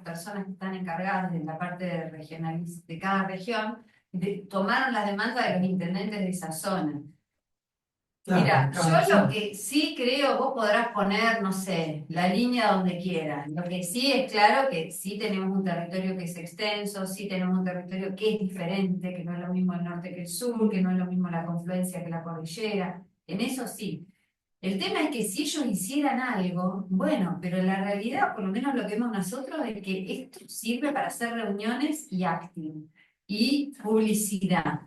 personas que están encargadas de la parte de cada región, tomaron las demandas de los intendentes de esa zona. Mira, yo lo que sí creo, vos podrás poner, no sé, la línea donde quieras. Lo que sí es claro que sí tenemos un territorio que es extenso, sí tenemos un territorio que es diferente, que no es lo mismo el norte que el sur, que no es lo mismo la confluencia que la cordillera. En eso sí. El tema es que si ellos hicieran algo, bueno, pero la realidad, por lo menos lo que vemos nosotros, es que esto sirve para hacer reuniones y acting y publicidad,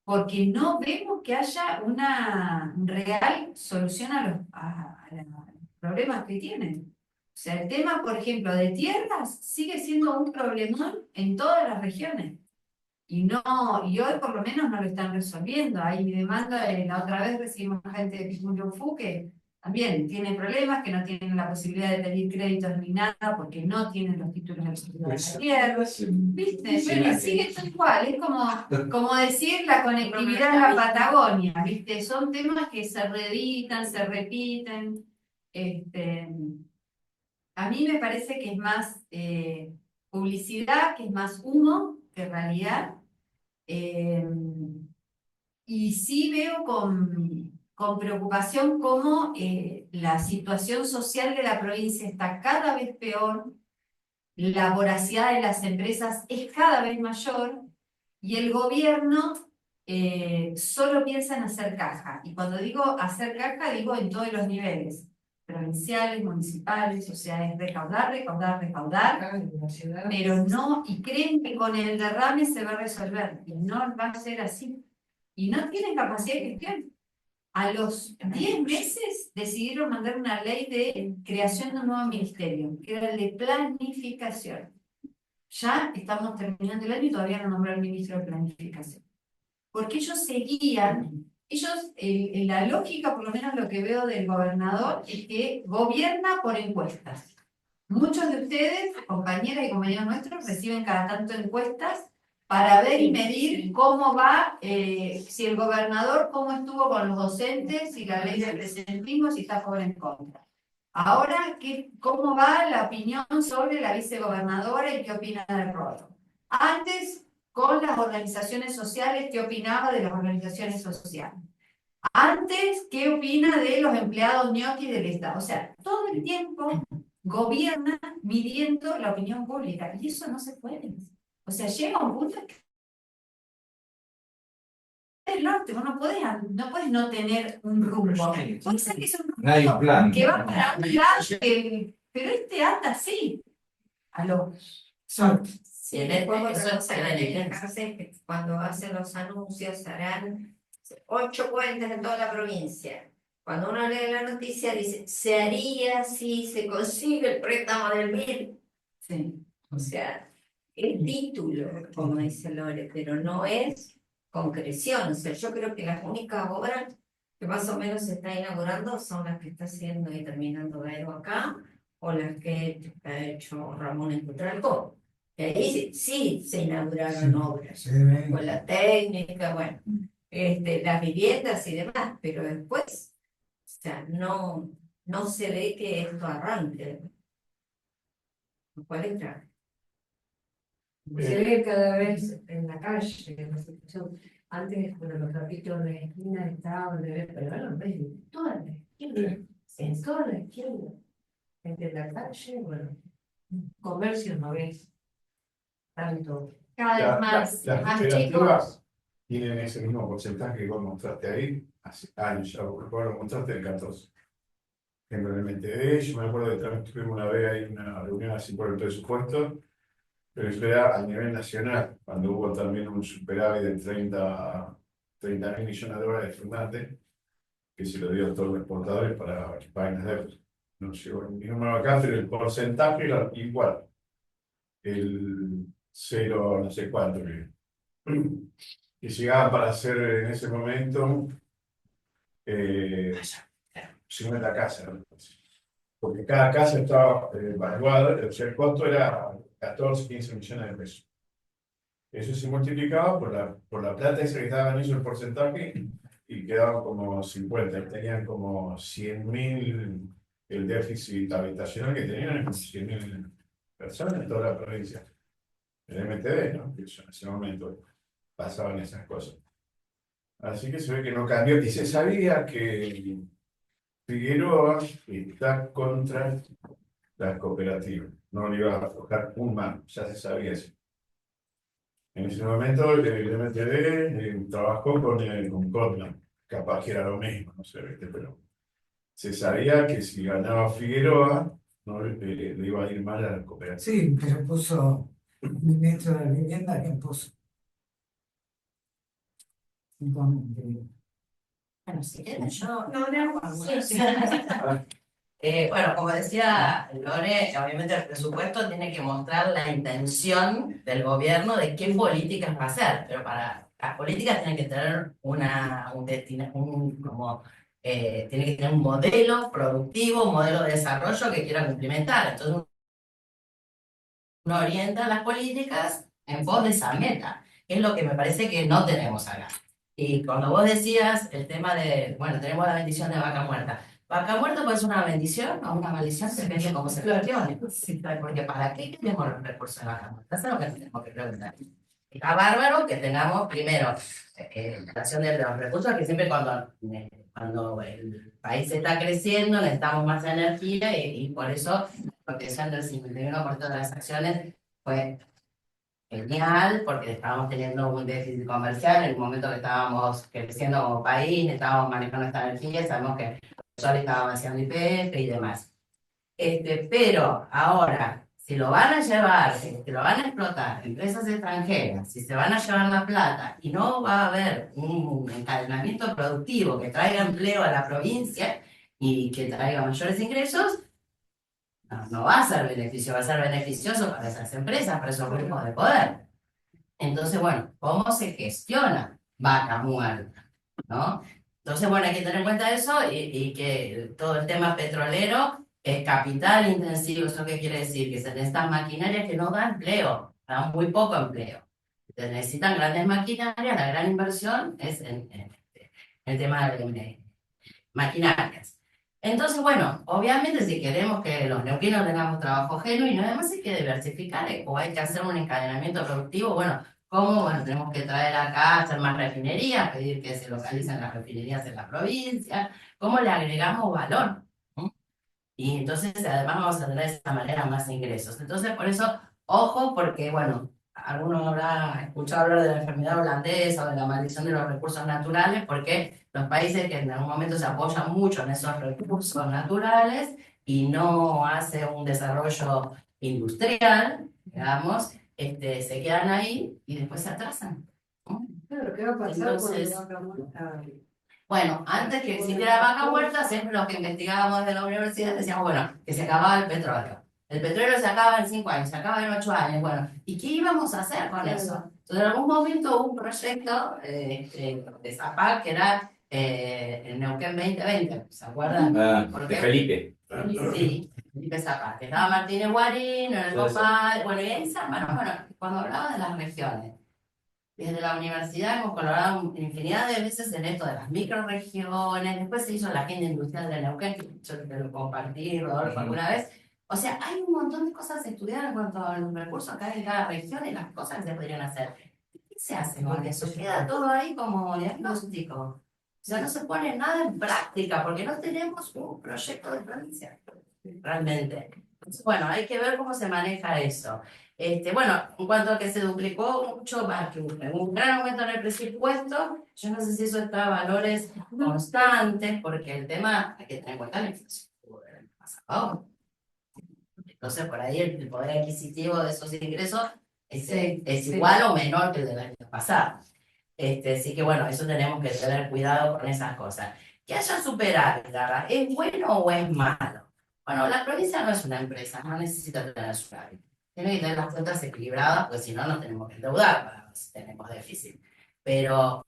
porque no vemos que haya una real solución a los problemas que tienen. O sea, el tema, por ejemplo, de tierras sigue siendo un problemón en todas las regiones. Y hoy por lo menos no lo están resolviendo. Hay demanda, la otra vez recibimos gente de Picunyo-Fu que también tiene problemas, que no tienen la posibilidad de pedir créditos ni nada porque no tienen los títulos de propiedad de la tierra. ¿Viste? Sí, Bueno, y sigue tal cual, es como decir la conectividad en la Patagonia, ¿viste? Son temas que se reeditan, se repiten. A mí me parece que es más publicidad, que es más humo que realidad. Y sí veo con preocupación cómo la situación social de la provincia está cada vez peor, la voracidad de las empresas es cada vez mayor y el gobierno solo piensa en hacer caja. Y cuando digo hacer caja, digo en todos los niveles. provinciales, municipales, o sea, es recaudar, recaudar, recaudar, Acá en la ciudad. pero no, y creen que con el derrame se va a resolver, y no va a ser así. Y no tienen capacidad de gestión. A los 10 meses decidieron mandar una ley de creación de un nuevo ministerio, que era el de planificación. Ya estamos terminando el año y todavía no nombraron ministro de planificación. Porque ellos seguían, la lógica, por lo menos lo que veo del gobernador, es que gobierna por encuestas. Muchos de ustedes, compañeras y compañeros nuestros, reciben cada tanto encuestas para ver y medir cómo va, si el gobernador, cómo estuvo con los docentes, si la ley de presentismo, si está a favor o en contra. Ahora, ¿cómo va la opinión sobre la vicegobernadora y qué opina del rol? Antes, con las organizaciones sociales, ¿qué opinaba de las organizaciones sociales? Antes, ¿qué opina de los empleados ñoquis del Estado? O sea, todo el tiempo gobierna midiendo la opinión pública y eso no se puede. O sea, llega un punto que el norte, vos no podés no tener un rumbo. Vos sabés que es un No hay un plan. que va para un lado, pero este anda así. Aló. Sí, eso era evidente. Que cuando hacen los anuncios harán 8 puentes en toda la provincia. Cuando uno lee la noticia dice, se haría si se consigue el préstamo del BID. Sí. O sea, el título, como dice Lore, pero no es concreción. O sea, yo creo que las únicas obras que más o menos se está inaugurando son las que está haciendo y terminando Gaero acá, o las que ha hecho Ramón en Cutralcó. Y ahí sí se inauguraron obras, con la técnica, bueno, las viviendas y demás, pero después, o sea, no se ve que esto arranque. Lo cual es grave. Se ve cada vez en la calle, en la situación. Antes, bueno, los capítulos de esquina estaban de ver, pero ahora los ves en toda la esquina, en toda la esquina. Entre la calle, bueno, comercio no ves tanto. Cada vez más, Las más cooperativas chicos. tienen ese mismo porcentaje que vos mostraste ahí, hace años ya, vos lo mostraste el 14. Generalmente de ellos, me acuerdo que también tuvimos una vez ahí una reunión así por el presupuesto, pero eso era a nivel nacional, cuando hubo también un superávit de 30.000 millones de dólares de Fernández, que se lo dio a todos los exportadores para páginas de no llegó mi número acá, pero el porcentaje era igual, el 0 no sé cuánto que llegaba para hacer en ese momento 50 casas, ¿no? Porque cada casa estaba evaluada, o sea, el costo era 14-15 millones de pesos. Eso se multiplicaba por la plata esa que daban ellos el porcentaje y quedaban como 50, tenían como 100.000, el déficit habitacional que tenían, como 100.000 personas en toda la provincia. El MTD, ¿no? Que en ese momento pasaban esas cosas. Así que se ve que no cambió. Y se sabía que Figueroa está contra las cooperativas. No le iba a aflojar un mano, ya se sabía eso. En ese momento el MTD trabajó con Cotman, capaz que era lo mismo, no sé, ¿viste? Pero se sabía que si ganaba Figueroa, no le iba a ir mal a las cooperativas. Sí, pero puso el ministro de Vivienda que puso. Bueno, si quieren, yo. Sí, sí. Bueno, como decía Lore, obviamente el presupuesto tiene que mostrar la intención del gobierno de qué políticas va a hacer, pero para las políticas tienen que tener tiene que tener un modelo productivo, un modelo de desarrollo que quiera cumplimentar. Entonces uno orienta las políticas en pos de esa meta, que es lo que me parece que no tenemos acá. Y cuando vos decías el tema de, bueno, tenemos la bendición de vaca muerta. Vaca muerta puede ser una bendición o una maldición, depende de cómo se gestione. Porque ¿para qué queremos los recursos de vaca muerta? Eso es lo que tenemos que preguntar. Está bárbaro que tengamos primero la acción de los recursos, que siempre cuando el país está creciendo necesitamos más energía y por eso la protección del 51% de las acciones fue genial, porque estábamos teniendo un déficit comercial en el momento que estábamos creciendo como país, estábamos manejando esta energía, sabemos que estaba vaciando YPF y demás. Pero ahora, si lo van a llevar, si lo van a explotar empresas extranjeras, si se van a llevar la plata y no va a haber un encadenamiento productivo que traiga empleo a la provincia y que traiga mayores ingresos, no va a ser beneficio, va a ser beneficioso para esas empresas, para esos grupos de poder. Entonces, bueno, ¿cómo se gestiona vaca muerta? ¿No? Entonces, bueno, hay que tener en cuenta eso y que todo el tema petrolero es capital intensivo. ¿Eso qué quiere decir? Que se necesitan maquinarias que no dan empleo, dan muy poco empleo. Se necesitan grandes maquinarias, la gran inversión es en el tema de maquinarias. Entonces, bueno, obviamente si queremos que los neuquinos tengamos trabajo genuino, además hay que diversificar o hay que hacer un encadenamiento productivo. Bueno, ¿cómo? Bueno, tenemos que traer acá, hacer más refinerías, pedir que se localicen las refinerías en la provincia. ¿Cómo le agregamos valor? ¿Mm? Y entonces además vamos a tener de esa manera más ingresos. Entonces, por eso, ojo, porque bueno, algunos habrán escuchado hablar de la enfermedad holandesa o de la maldición de los recursos naturales, porque los países que en algún momento se apoyan mucho en esos recursos naturales y no hace un desarrollo industrial, digamos, se quedan ahí y después se atrasan. ¿No? Claro, ¿qué va a pasar Entonces, cuando Vaca Muerta? bueno, antes que existiera vaca muerta, siempre lo que investigábamos de la universidad decíamos, bueno, que se acababa el petróleo. El petróleo se acaba en 5 años, se acaba en 8 años. Bueno, ¿y qué íbamos a hacer con eso? Entonces, en algún momento hubo un proyecto de Zapac que era el Neuquén 2020, ¿se acuerdan? De Felipe. Sí, Felipe Zapac. Estaba Martínez Guarín, en el COPAD, bueno, y ahí se armaron, bueno, cuando hablaba de las regiones. Desde la universidad hemos colaborado infinidad de veces en esto de las microregiones, después se hizo la agenda industrial de Neuquén, que yo te lo compartí, Rodolfo, alguna vez. O sea, hay un montón de cosas a estudiar en cuanto a los recursos acá en cada región y las cosas que se podrían hacer. ¿Qué se hace con eso? Queda todo ahí como diagnóstico. O sea, no se pone nada en práctica porque no tenemos un proyecto de provincia, realmente. Entonces, bueno, hay que ver cómo se maneja eso. Bueno, en cuanto a que se duplicó mucho más, que un gran aumento en el presupuesto, yo no sé si eso está a valores constantes, porque el tema hay que tener en cuenta la inflación del pasado. Entonces, por ahí el poder adquisitivo de esos ingresos es igual o menor que el del año pasado. Así que bueno, eso tenemos que tener cuidado con esas cosas. Que haya superávit, ¿verdad? ¿Es bueno o es malo? Bueno, la provincia no es una empresa, no necesita tener superávit. Tiene que tener las cuentas equilibradas, porque si no, nos tenemos que endeudar para ver si tenemos déficit. Pero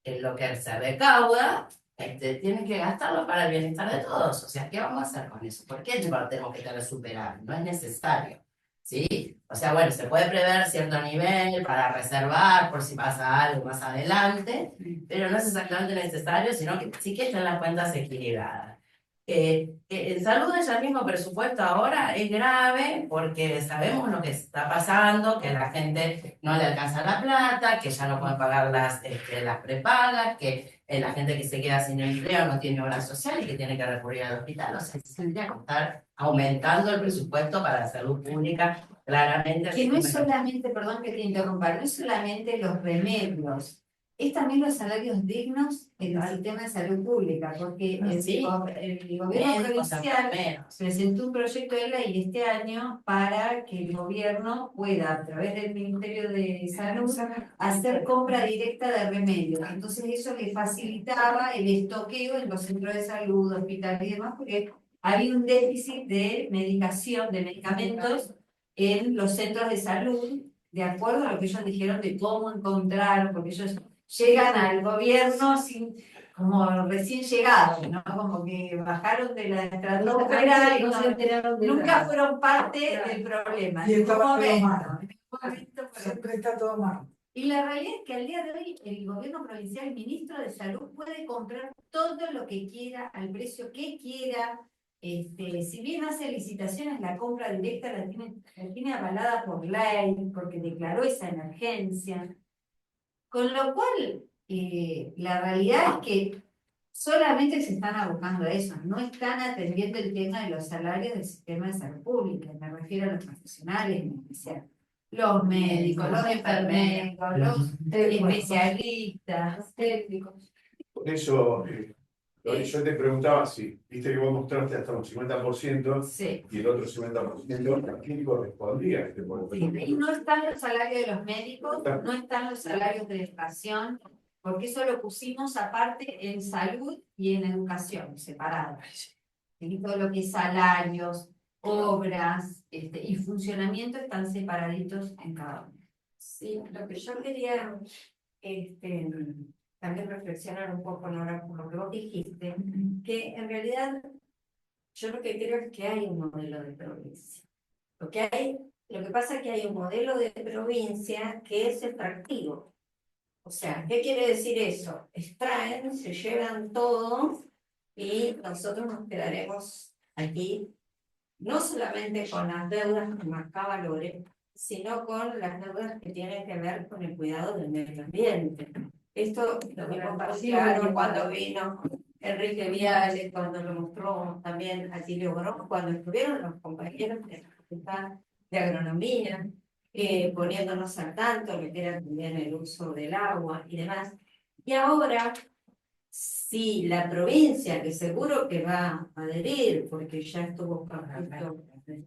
en lo que se recauda, tiene que gastarlo para el bienestar de todos. O sea, ¿qué vamos a hacer con eso? ¿Por qué tenemos que tener superávit? No es necesario. ¿Sí? O sea, bueno, se puede prever cierto nivel para reservar por si pasa algo más adelante, pero no es exactamente necesario, sino que sí que estén las cuentas equilibradas. En salud es el mismo presupuesto ahora, es grave porque sabemos lo que está pasando, que la gente no le alcanza la plata, que ya no pueden pagar las prepagas, que la gente que se queda sin empleo no tiene obra social y que tiene que recurrir al hospital. O sea, se tendría que estar aumentando el presupuesto para la salud pública, claramente. Que no es solamente, perdón que te interrumpa, no es solamente los remedios, es también los salarios dignos en el sistema de salud pública, porque Sí. el gobierno provincial presentó un proyecto de ley este año para que el gobierno pueda, a través del Ministerio de Salud, hacer compra directa de remedios. Entonces eso le facilitaba el estoqueo en los centros de salud, hospitales y demás, porque había un déficit de medicación, de medicamentos en los centros de salud, de acuerdo a lo que ellos dijeron de cómo encontrar, porque ellos llegan al gobierno como recién llegados, ¿no? Como que bajaron de la estratosfera y nunca fueron parte del problema. Y estaba todo En mal. un momento Siempre está todo mal. y la realidad es que al día de hoy el gobierno provincial, el ministro de Salud, puede comprar todo lo que quiera, al precio que quiera. Si bien hace licitaciones, la compra directa la tiene avalada por ley, porque declaró esa emergencia. Con lo cual, la realidad es que solamente se están abocando a eso, no están atendiendo el tema de los salarios del sistema de salud pública. Me refiero a los profesionales en especial. Los médicos, los enfermeros, los especialistas, técnicos. Por eso, Yo te preguntaba si, viste que vos mostraste hasta un 50% Sí. y el otro 50%, ¿a quién correspondía este porcentaje? Y no están los salarios de los médicos, no están los salarios de educación, porque eso lo pusimos aparte en salud y en educación, separadas. Y todo lo que es salarios, obras y funcionamiento están separaditos en cada uno. Sí, lo que yo quería también reflexionar un poco, Nora, por lo que vos dijiste, que en realidad yo lo que creo es que hay un modelo de provincia. Lo que pasa es que hay un modelo de provincia que es extractivo. O sea, ¿qué quiere decir eso? Extraen, se llevan todo y nosotros nos quedaremos aquí, no solamente con las deudas que marcaba Lore, sino con las deudas que tienen que ver con el cuidado del medio ambiente. Esto lo vimos más claro cuando vino Enrique Viale, cuando lo mostró también Atilio Borón, cuando estuvieron los compañeros de la Facultad de Agronomía, poniéndonos al tanto de lo que era también el uso del agua y demás. Y ahora, si la provincia, que seguro que va a adherir, porque ya estuvo Caputo,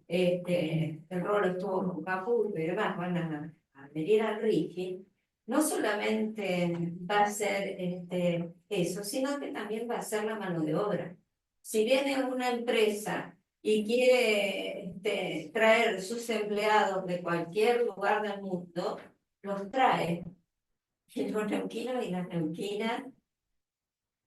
el rol estuvo con Caputo y demás, van a adherir al RIGI, no solamente va a ser eso, sino que también va a ser la mano de obra. Si viene una empresa y quiere traer sus empleados de cualquier lugar del mundo, los trae. Y los neuquinos y las neuquinas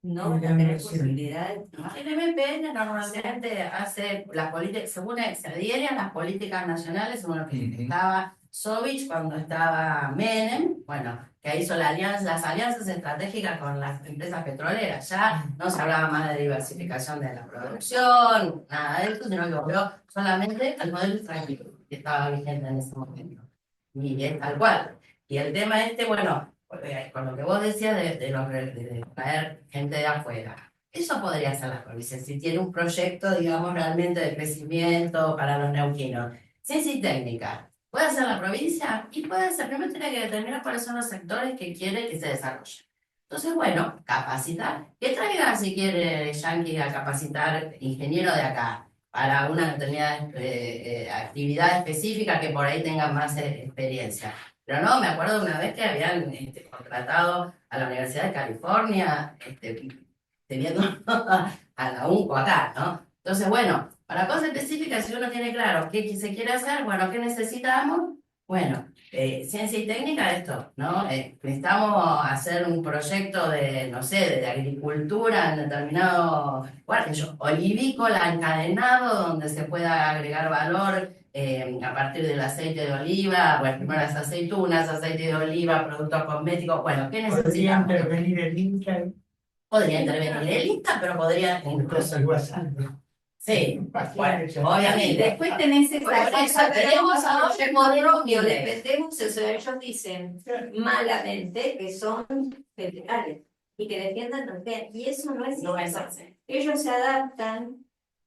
no van a tener posibilidades. El MPN normalmente hace las políticas, según se adhiere a las políticas nacionales, según lo que estaba Sovich cuando estaba Menem, bueno, que hizo las alianzas estratégicas con las empresas petroleras. Ya no se hablaba más de diversificación de la producción, nada de eso, sino que volvió solamente al modelo extranjero que estaba vigente en ese momento. Y es tal cual. Y el tema bueno, con lo que vos decías de traer gente de afuera. Eso podría ser la provincia, si tiene un proyecto, digamos, realmente de crecimiento para los neuquinos. Ciencia y técnica. ¿Puede ser la provincia? Y puede ser, primero tiene que determinar cuáles son los sectores que quiere que se desarrollen. Entonces, bueno, capacitar. Que traiga, si quiere, Yankee, a capacitar ingeniero de acá para una determinada actividad específica que por ahí tenga más experiencia. Pero no, me acuerdo una vez que habían contratado a la Universidad de California, teniendo a la UNCO acá, ¿no? Entonces, bueno, para cosas específicas, si uno tiene claro qué se quiere hacer, bueno, ¿qué necesitamos? Bueno, ciencia y técnica, esto, ¿no? Necesitamos hacer un proyecto de, no sé, de agricultura en determinado, bueno, olivícola encadenado, donde se pueda agregar valor a partir del aceite de oliva, bueno, primero las aceitunas, aceite de oliva, productos cosméticos, bueno, ¿qué Podría necesitamos? intervenir el INCA. Podría intervenir el INTA, pero podría incluso... Algo así. Sí, bueno, obviamente. Después tenés Por esa eso cosa, tenemos a los modelo propios, dependemos eso. Ellos dicen malamente que son federales y que defiendan los bien. Y eso no es No es cierto. así. Ellos se adaptan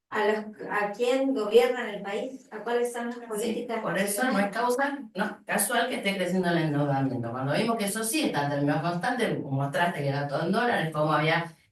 a quién gobierna en el país, a cuáles son las políticas. Por eso no es casual que esté creciendo el endeudamiento. Cuando vimos que eso sí está en términos constantes, mostraste que era todo en dólares, como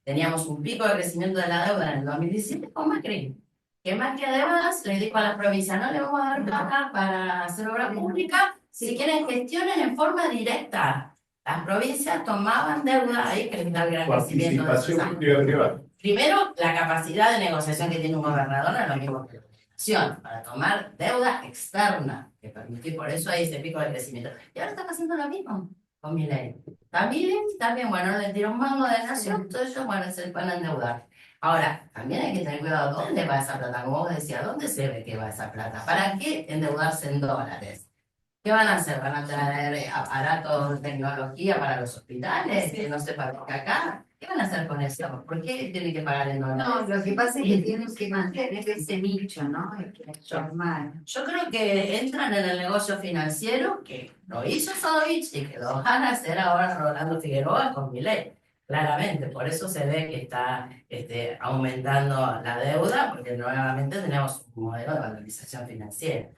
teníamos un pico de crecimiento de la deuda en el 2017 con Macri. Que Macri además le dijo a las provincias, no le vamos a dar plata para hacer obra pública, si quieren gestionen en forma directa. Las provincias tomaban deuda, ahí que está el gran crecimiento de esos Participación años. pública-privada. Primero, la capacidad de negociación que tiene un gobernador no es lo mismo que la nación, para tomar deuda externa, que permite, por eso hay ese pico de crecimiento. Y ahora está pasando lo mismo con Milei. También, bueno, le tira un mango de la nación, entonces ellos, bueno, se van a endeudar. Ahora, también hay que tener cuidado dónde va esa plata, como vos decías, ¿dónde se ve que va esa plata? ¿Para qué endeudarse en dólares? ¿Qué van a hacer? ¿Van a traer aparatos de tecnología para los hospitales que no se fabrica acá? ¿Qué van a hacer con eso? ¿Por qué tienen que pagar en dólares? No, lo que pasa es que tienen que mantener ese nicho, ¿no? Normal. Yo creo que entran en el negocio financiero, que lo hizo Sovich y que lo van a hacer ahora Rolando Figueroa con Milei. Claramente, por eso se ve que está aumentando la deuda, porque nuevamente tenemos un modelo de valorización financiera.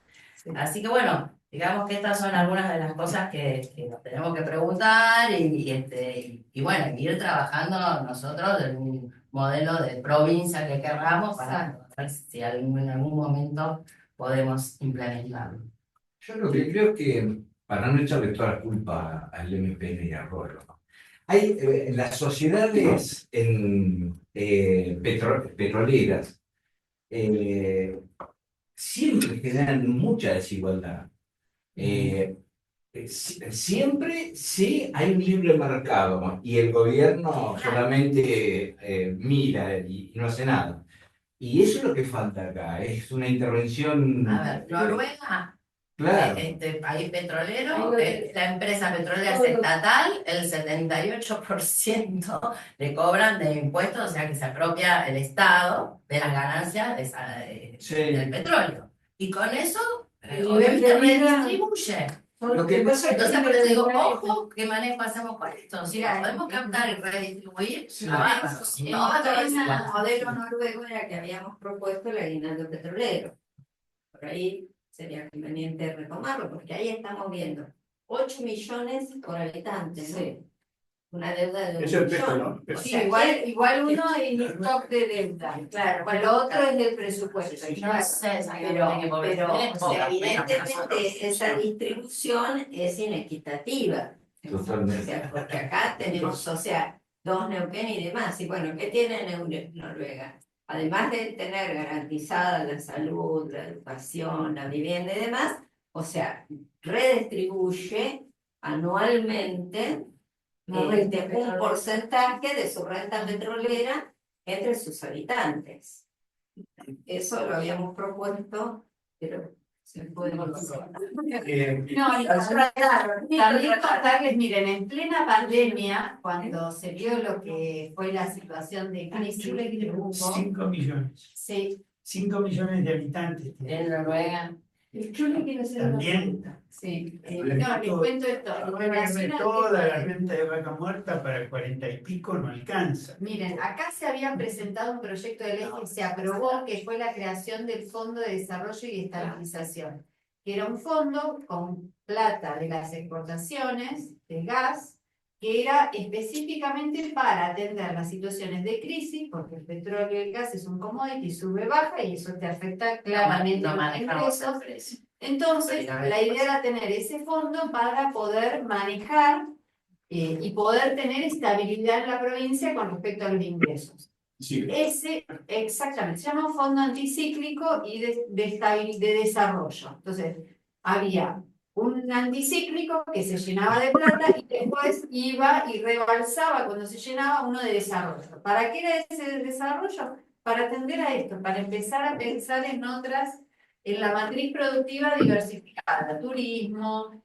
Así que bueno, digamos que estas son algunas de las cosas que nos tenemos que preguntar y bueno, ir trabajando nosotros en modelo de provincia que querramos para ver si en algún momento podemos implementarlo. Yo lo que creo que, para no echarle toda la culpa al MPN y a Rolo, hay en las sociedades petroleras siempre generan mucha desigualdad. Siempre sí hay un libre mercado y el gobierno solamente mira y no hace nada. Y eso es lo que falta acá, es una intervención. A ver, Noruega, Claro, este país petrolero, la empresa petrolera es estatal, el 78% le cobran de impuestos, o sea que se apropia el Estado de las ganancias sí. del petróleo. Y con eso, El obviamente, nivel de vida- redistribuye. Lo que pasa es que Entonces, por eso digo, ojo, ¿qué manejo hacemos con esto? Si lo podemos captar y redistribuir, bárbaro. Si no, va a haber El desigualdad. modelo noruego era que habíamos propuesto el aguinaldo petrolero. Por ahí sería conveniente retomarlo, porque ahí estamos viendo 8 millones por habitante, ¿no? Una deuda de Es 1 el peso, millón. ¿no? O Sí, sea, igual uno es el stock de deuda, claro, bueno, lo otro es del presupuesto. Y no sé pero, exactamente qué población es, o sea, poca, menos que nosotros. evidentemente esa distribución es inequitativa. O Totalmente. sea, porque acá tenemos, o sea, 2 Neuquén y demás. Y bueno, ¿qué tiene Noruega? Además de tener garantizada la salud, la educación, la vivienda y demás, o sea, redistribuye anualmente un porcentaje de su renta petrolera entre sus habitantes. Eso lo habíamos propuesto, pero se puede volver. No, y claro, también contarles, miren, en plena pandemia, cuando se vio lo que fue la situación de crisis que hubo, 5 millones. sí, 5 millones de habitantes. En Noruega. yo le quiero hacer una También. pregunta. Sí, no, les cuento esto. En relación al Toda tema la de- renta de vaca muerta para 40 y pico no alcanza. Miren, acá se había presentado un proyecto de ley que se aprobó, que fue la creación del Fondo de Desarrollo y Estabilización, que era un fondo con plata de las exportaciones de gas, que era específicamente para atender las situaciones de crisis, porque el petróleo y el gas es un commodity, sube, baja, y eso te afecta claramente No los manejamos ingresos. el precio. Entonces, la idea era tener ese fondo para poder manejar y poder tener estabilidad en la provincia con respecto a los ingresos. Sí, Ese, exactamente, se llama Fondo Anticíclico y de Desarrollo. Entonces, había un anticíclico que se llenaba de plata y después iba y rebalsaba cuando se llenaba uno de desarrollo. ¿Para qué era ese de desarrollo? Para atender a esto, para empezar a pensar en la matriz productiva diversificada, turismo,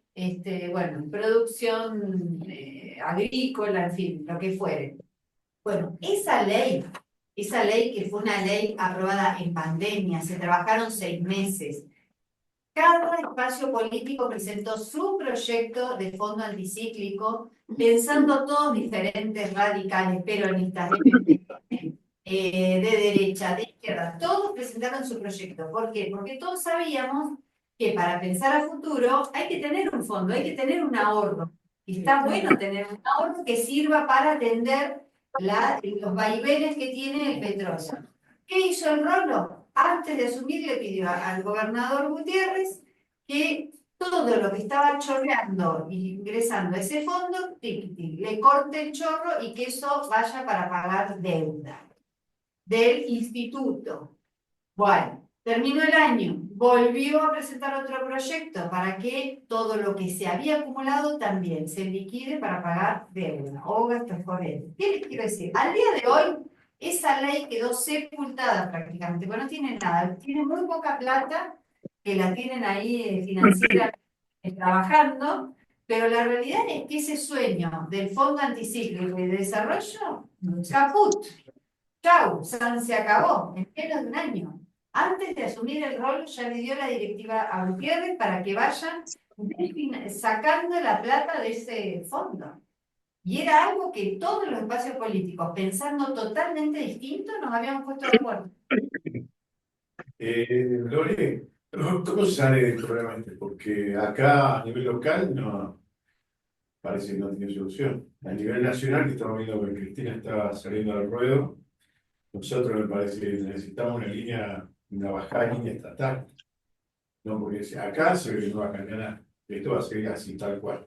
bueno, producción agrícola, en fin, lo que fuere. Bueno, esa ley que fue una ley aprobada en pandemia, se trabajaron 6 meses. Cada espacio político presentó su proyecto de fondo anticíclico, pensando todos diferentes, radicales, peronistas, de derecha, de izquierda, todos presentaron su proyecto. ¿Por qué? Porque todos sabíamos que para pensar a futuro hay que tener un fondo, hay que tener un ahorro. Y está bueno tener un ahorro que sirva para atender los vaivenes que tiene el petróleo. ¿Qué hizo el Rolo? Antes de asumir le pidió al gobernador Gutiérrez que todo lo que estaba chorreando y ingresando a ese fondo, le corte el chorro y que eso vaya para pagar deuda del instituto. Bueno, terminó el año, volvió a presentar otro proyecto para que todo lo que se había acumulado también se liquide para pagar deuda o gastos corrientes. ¿Qué les quiero decir? Al día de hoy, esa ley quedó sepultada prácticamente, porque no tiene nada, tiene muy poca plata que la tienen ahí financiera trabajando, pero la realidad es que ese sueño del Fondo Anticíclico y de Desarrollo, caput. Chau, se acabó, en menos de un año. Antes de asumir el rol, ya le dio la directiva a Gutiérrez para que vayan sacando la plata de ese fondo. Y era algo que todos los espacios políticos, pensando totalmente distinto, nos habíamos puesto de acuerdo. Lore, ¿cómo se sale de este problema? Porque acá a nivel local no parece que no tiene solución. A nivel nacional, que estamos viendo que Cristina está saliendo al ruedo, Nosotros me parece que necesitamos una bajada de línea estatal. No, porque acá se ve que no va a cambiar nada. Esto va a seguir así, tal cual.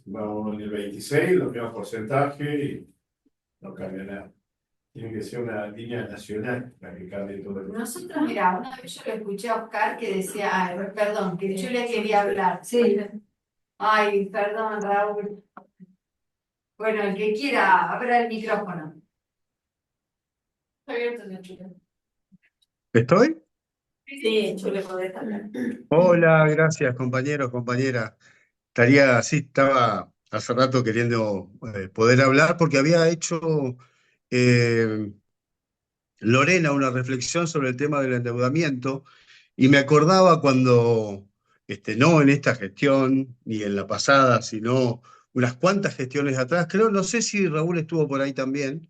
Vamos en el 26, los mismos porcentajes y no cambia nada. Tiene que ser una línea nacional la que cambie todo el. Nosotros, mira, una vez yo lo escuché a Oscar que decía, ay, perdón, que yo le quería hablar. Sí. Ay, perdón, Raúl. Bueno, el que quiera, abra el micrófono. ¿Estoy? Sí, Chule, podés hablar. Hola, gracias, compañeros, compañeras. Estaba hace rato queriendo poder hablar porque había hecho eh, Lorena una reflexión sobre el tema del endeudamiento y me acordaba cuando, no en esta gestión ni en la pasada, sino unas cuantas gestiones atrás, creo, no sé si Raúl estuvo por ahí también,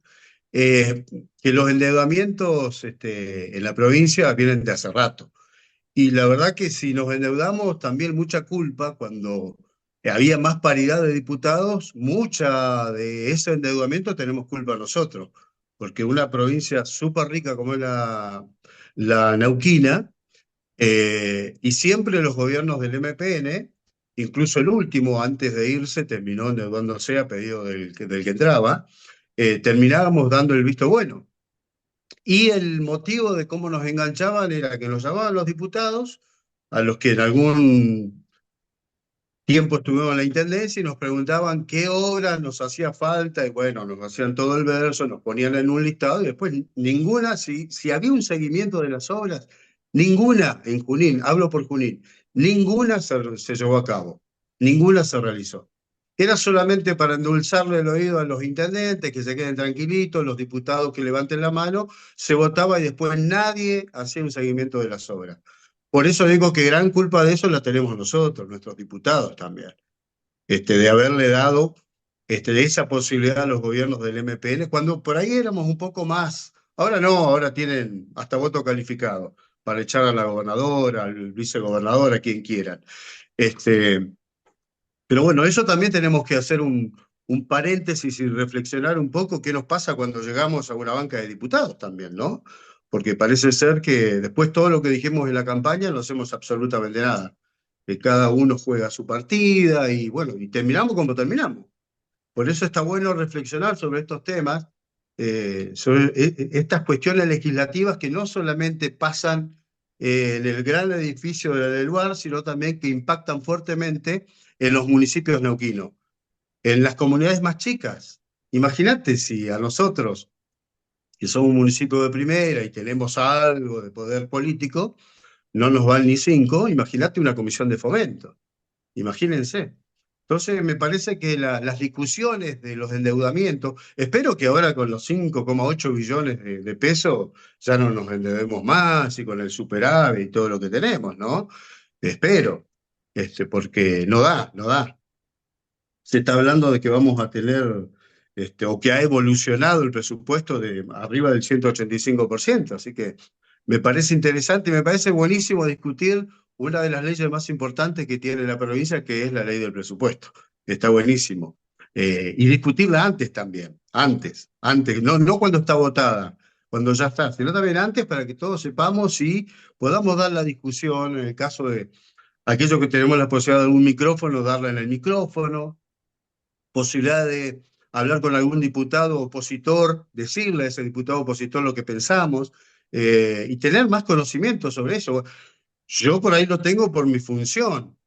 eh, que los endeudamientos en la provincia vienen de hace rato. Y la verdad que si nos endeudamos, también mucha culpa cuando había más paridad de diputados, mucha de ese endeudamiento tenemos culpa nosotros, porque una provincia súper rica como es la Neuquina, y siempre los gobiernos del MPN, incluso el último antes de irse terminó endeudándose a pedido del que entraba, terminábamos dando el visto bueno. Y el motivo de cómo nos enganchaban era que nos llamaban los diputados, a los que en algún tiempo estuvimos en la intendencia y nos preguntaban qué obras nos hacía falta, y bueno, nos hacían todo el verso, nos ponían en un listado y después ninguna, si había un seguimiento de las obras, ninguna en Junín, hablo por Junín, ninguna se llevó a cabo, ninguna se realizó. Era solamente para endulzarle el oído a los intendentes, que se queden tranquilitos, los diputados que levanten la mano, se votaba y después nadie hacía un seguimiento de las obras. Por eso digo que gran culpa de eso la tenemos nosotros, nuestros diputados también, de haberle dado esa posibilidad a los gobiernos del MPN, cuando por ahí éramos un poco más. Ahora no, ahora tienen hasta voto calificado para echar a la gobernadora, al vicegobernador, a quien quieran. Pero bueno, eso también tenemos que hacer un paréntesis y reflexionar un poco qué nos pasa cuando llegamos a una banca de diputados también, ¿no? Porque parece ser que después todo lo que dijimos en la campaña no hacemos absolutamente nada. Que cada uno juega su partida y bueno, y terminamos como terminamos. Por eso está bueno reflexionar sobre estos temas, sobre estas cuestiones legislativas que no solamente pasan en el gran edificio del lugar, sino también que impactan fuertemente en los municipios neuquinos, en las comunidades más chicas. Imagínate si a nosotros, que somos un municipio de primera y tenemos algo de poder político, no nos van ni 5, imagínate una comisión de fomento. Imagínense. Entonces, me parece que las discusiones de los endeudamientos, espero que ahora con los 5,8 billones de pesos ya no nos endeudemos más y con el superávit y todo lo que tenemos, ¿no? Espero, porque no da, no da. Se está hablando de que vamos a tener, o que ha evolucionado el presupuesto de arriba del 185%, así que me parece interesante y me parece buenísimo discutir una de las leyes más importantes que tiene la provincia, que es la ley del presupuesto. Está buenísimo. Y discutirla antes también, antes, no cuando está votada, cuando ya está, sino también antes para que todos sepamos y podamos dar la discusión en el caso de aquellos que tenemos la posibilidad de algún micrófono, darla en el micrófono, posibilidad de hablar con algún diputado opositor, decirle a ese diputado opositor lo que pensamos, y tener más conocimiento sobre eso. Yo por ahí lo tengo por mi función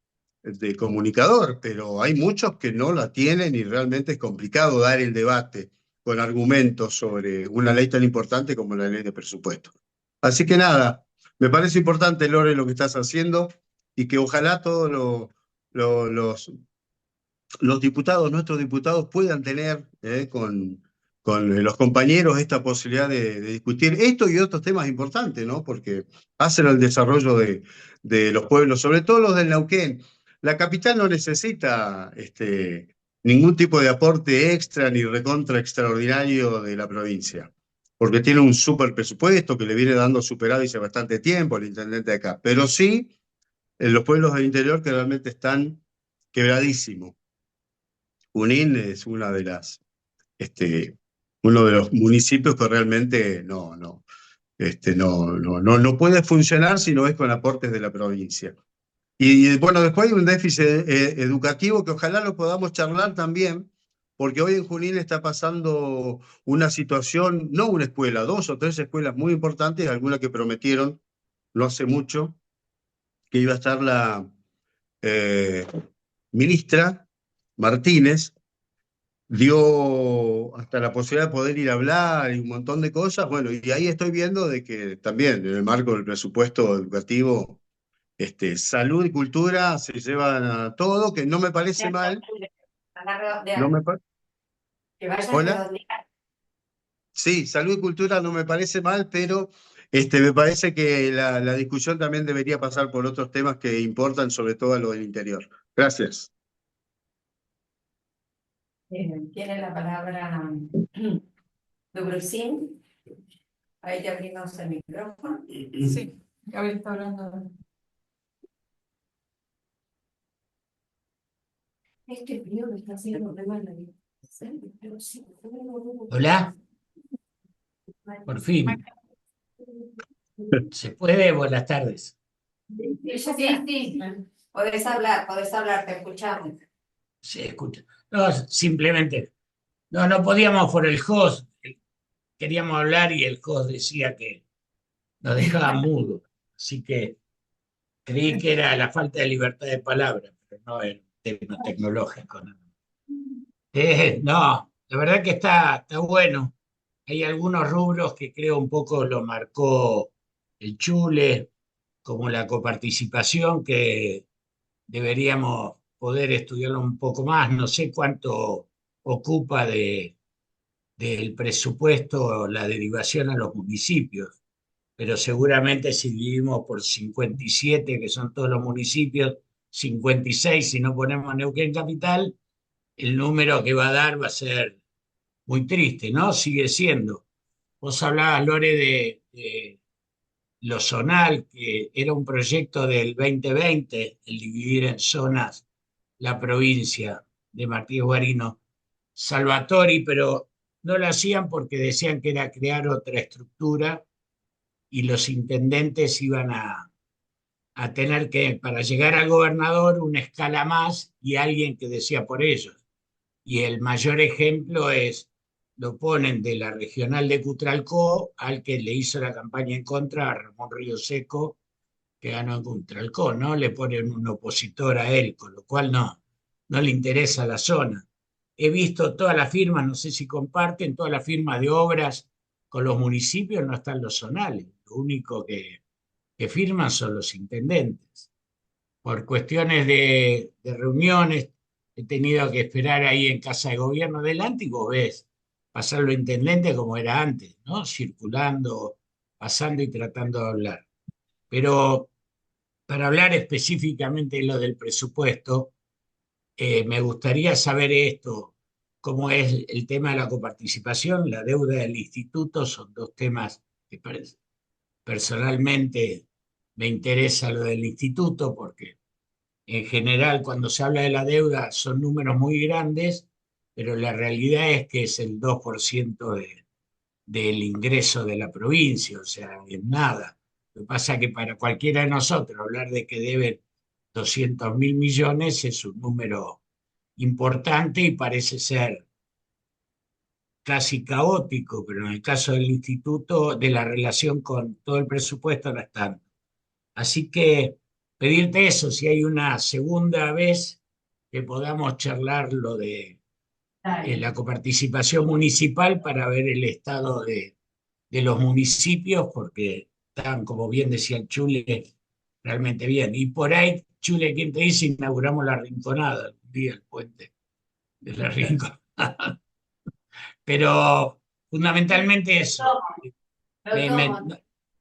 de comunicador, pero hay muchos que no la tienen y realmente es complicado dar el debate con argumentos sobre una ley tan importante como la ley de presupuesto. Así que nada, me parece importante, Lore, lo que estás haciendo y que ojalá todos los diputados, nuestros diputados, puedan tener con los compañeros esta posibilidad de discutir esto y otros temas importantes, ¿no? Porque hacen el desarrollo de los pueblos, sobre todo los del Neuquén. La capital no necesita ningún tipo de aporte extra ni recontra extraordinario de la provincia, porque tiene un súper presupuesto que le viene dando superávit hace bastante tiempo el intendente de acá, pero sí en los pueblos del interior que realmente están quebradísimos. Junín es una de las uno de los municipios que realmente no puede funcionar si no es con aportes de la provincia. Y bueno, después hay un déficit educativo que ojalá lo podamos charlar también, porque hoy en Junín está pasando una situación, no una escuela, 2 o 3 escuelas muy importantes, algunas que prometieron no hace mucho, que iba a estar la ministra Martínez, dio hasta la posibilidad de poder ir a hablar y un montón de cosas. Bueno, y ahí estoy viendo de que también en el marco del presupuesto educativo, salud y cultura se llevan a todo, que no me parece mal. No me pa- Que vayan a Hola. redondear. Sí, salud y cultura no me parece mal, pero me parece que la discusión también debería pasar por otros temas que importan, sobre todo a lo del interior. Gracias. Tiene la palabra Dobrosin. Ahí te abrimos el micrófono. Sí, Gabriel está hablando. Este frío me está haciendo re mal la vida. Pero sí, Hola, por fin. ¿Se puede? Buenas tardes. Sí. Podés hablar, te escuchamos. Se escucha. No, simplemente, no podíamos por el host. Queríamos hablar y el host decía que nos dejaba mudo. Así que creí que era la falta de libertad de palabra, pero no en términos tecnológicos. No, no, la verdad que está bueno. Hay algunos rubros que creo un poco lo marcó el Chule, como la coparticipación, que deberíamos poder estudiarlo un poco más. No sé cuánto ocupa del presupuesto la derivación a los municipios, pero seguramente si dividimos por 57, que son todos los municipios, 56 si no ponemos Neuquén Capital, el número que va a dar va a ser muy triste, ¿no? Sigue siendo. Vos hablabas, Lore, de lo zonal, que era un proyecto del 2020, el dividir en zonas la provincia de Martínez Guarino Salvatori, pero no lo hacían porque decían que era crear otra estructura y los intendentes iban a tener que, para llegar al gobernador, una escala más y alguien que decía por ellos. Y el mayor ejemplo es, lo ponen de la regional de Cutralcó al que le hizo la campaña en contra a Ramón Río Seco, que ganó en Cutralcó, ¿no? Le ponen un opositor a él, con lo cual no le interesa la zona. He visto todas las firmas, no sé si comparten, todas las firmas de obras con los municipios, no están los zonales. Lo único que firman son los intendentes. Por cuestiones de reuniones, he tenido que esperar ahí en Casa de Gobierno adelante y vos ves pasar los intendentes como era antes, ¿no? Circulando, pasando y tratando de hablar. Pero para hablar específicamente de lo del presupuesto, me gustaría saber esto, cómo es el tema de la coparticipación, la deuda del instituto, son dos temas que personalmente me interesa lo del instituto porque en general cuando se habla de la deuda son números muy grandes, pero la realidad es que es el 2% del ingreso de la provincia, o sea, es nada. Lo que pasa es que para cualquiera de nosotros hablar de que deben 200.000 millones es un número importante y parece ser casi caótico, pero en el caso del instituto, de la relación con todo el presupuesto no es tanto. Así que pedirte eso, si hay una segunda vez que podamos charlar lo de la coparticipación municipal para ver el estado de los municipios, porque están, como bien decía el Chule, realmente bien. Y por ahí, Chule, ¿quién te dice? Inauguramos la Rinconada, un día el puente de la Rinconada. Pero fundamentalmente eso. Me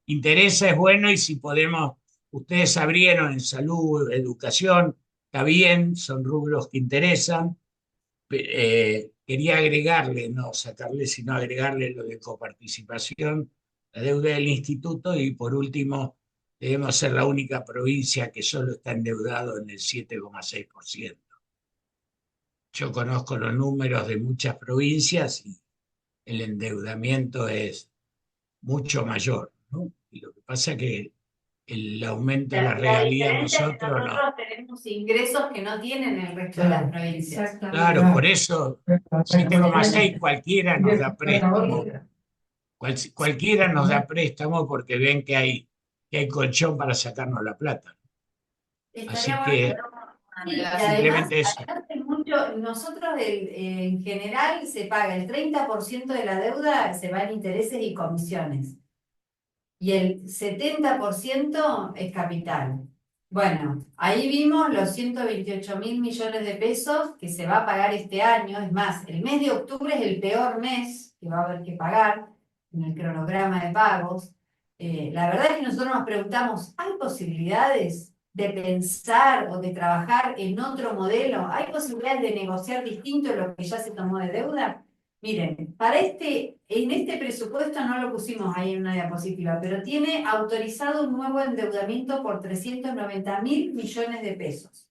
interesa, es bueno, y si podemos, ustedes abrieron en salud, educación, está bien, son rubros que interesan. Quería agregarle, no sacarle, sino agregarle lo de coparticipación, la deuda del instituto, y por último, debemos ser la única provincia que solo está endeudado en el 7,6%. Yo conozco los números de muchas provincias y el endeudamiento es mucho mayor, ¿no? Y lo que pasa es que el aumento de la La regalía diferencia es que nosotros no. nosotros tenemos ingresos que no tienen el resto de las provincias. Claro, por eso 7,6 cualquiera nos da préstamo. Cualquiera nos da préstamo porque ven que hay colchón para sacarnos la plata. Así Estaría que bueno Sí, y simplemente eso. además hay nosotros en general se paga el 30% de la deuda, se va en intereses y comisiones. Y el 70% es capital. Bueno, ahí vimos los 128.000 millones de pesos que se va a pagar este año. Es más, el mes de octubre es el peor mes que va a haber que pagar en el cronograma de pagos. La verdad es que nosotros nos preguntamos, ¿hay posibilidades de pensar o de trabajar en otro modelo? ¿Hay posibilidades de negociar distinto lo que ya se tomó de deuda? Miren, en este presupuesto no lo pusimos ahí en una diapositiva, pero tiene autorizado un nuevo endeudamiento por 390.000 millones de pesos.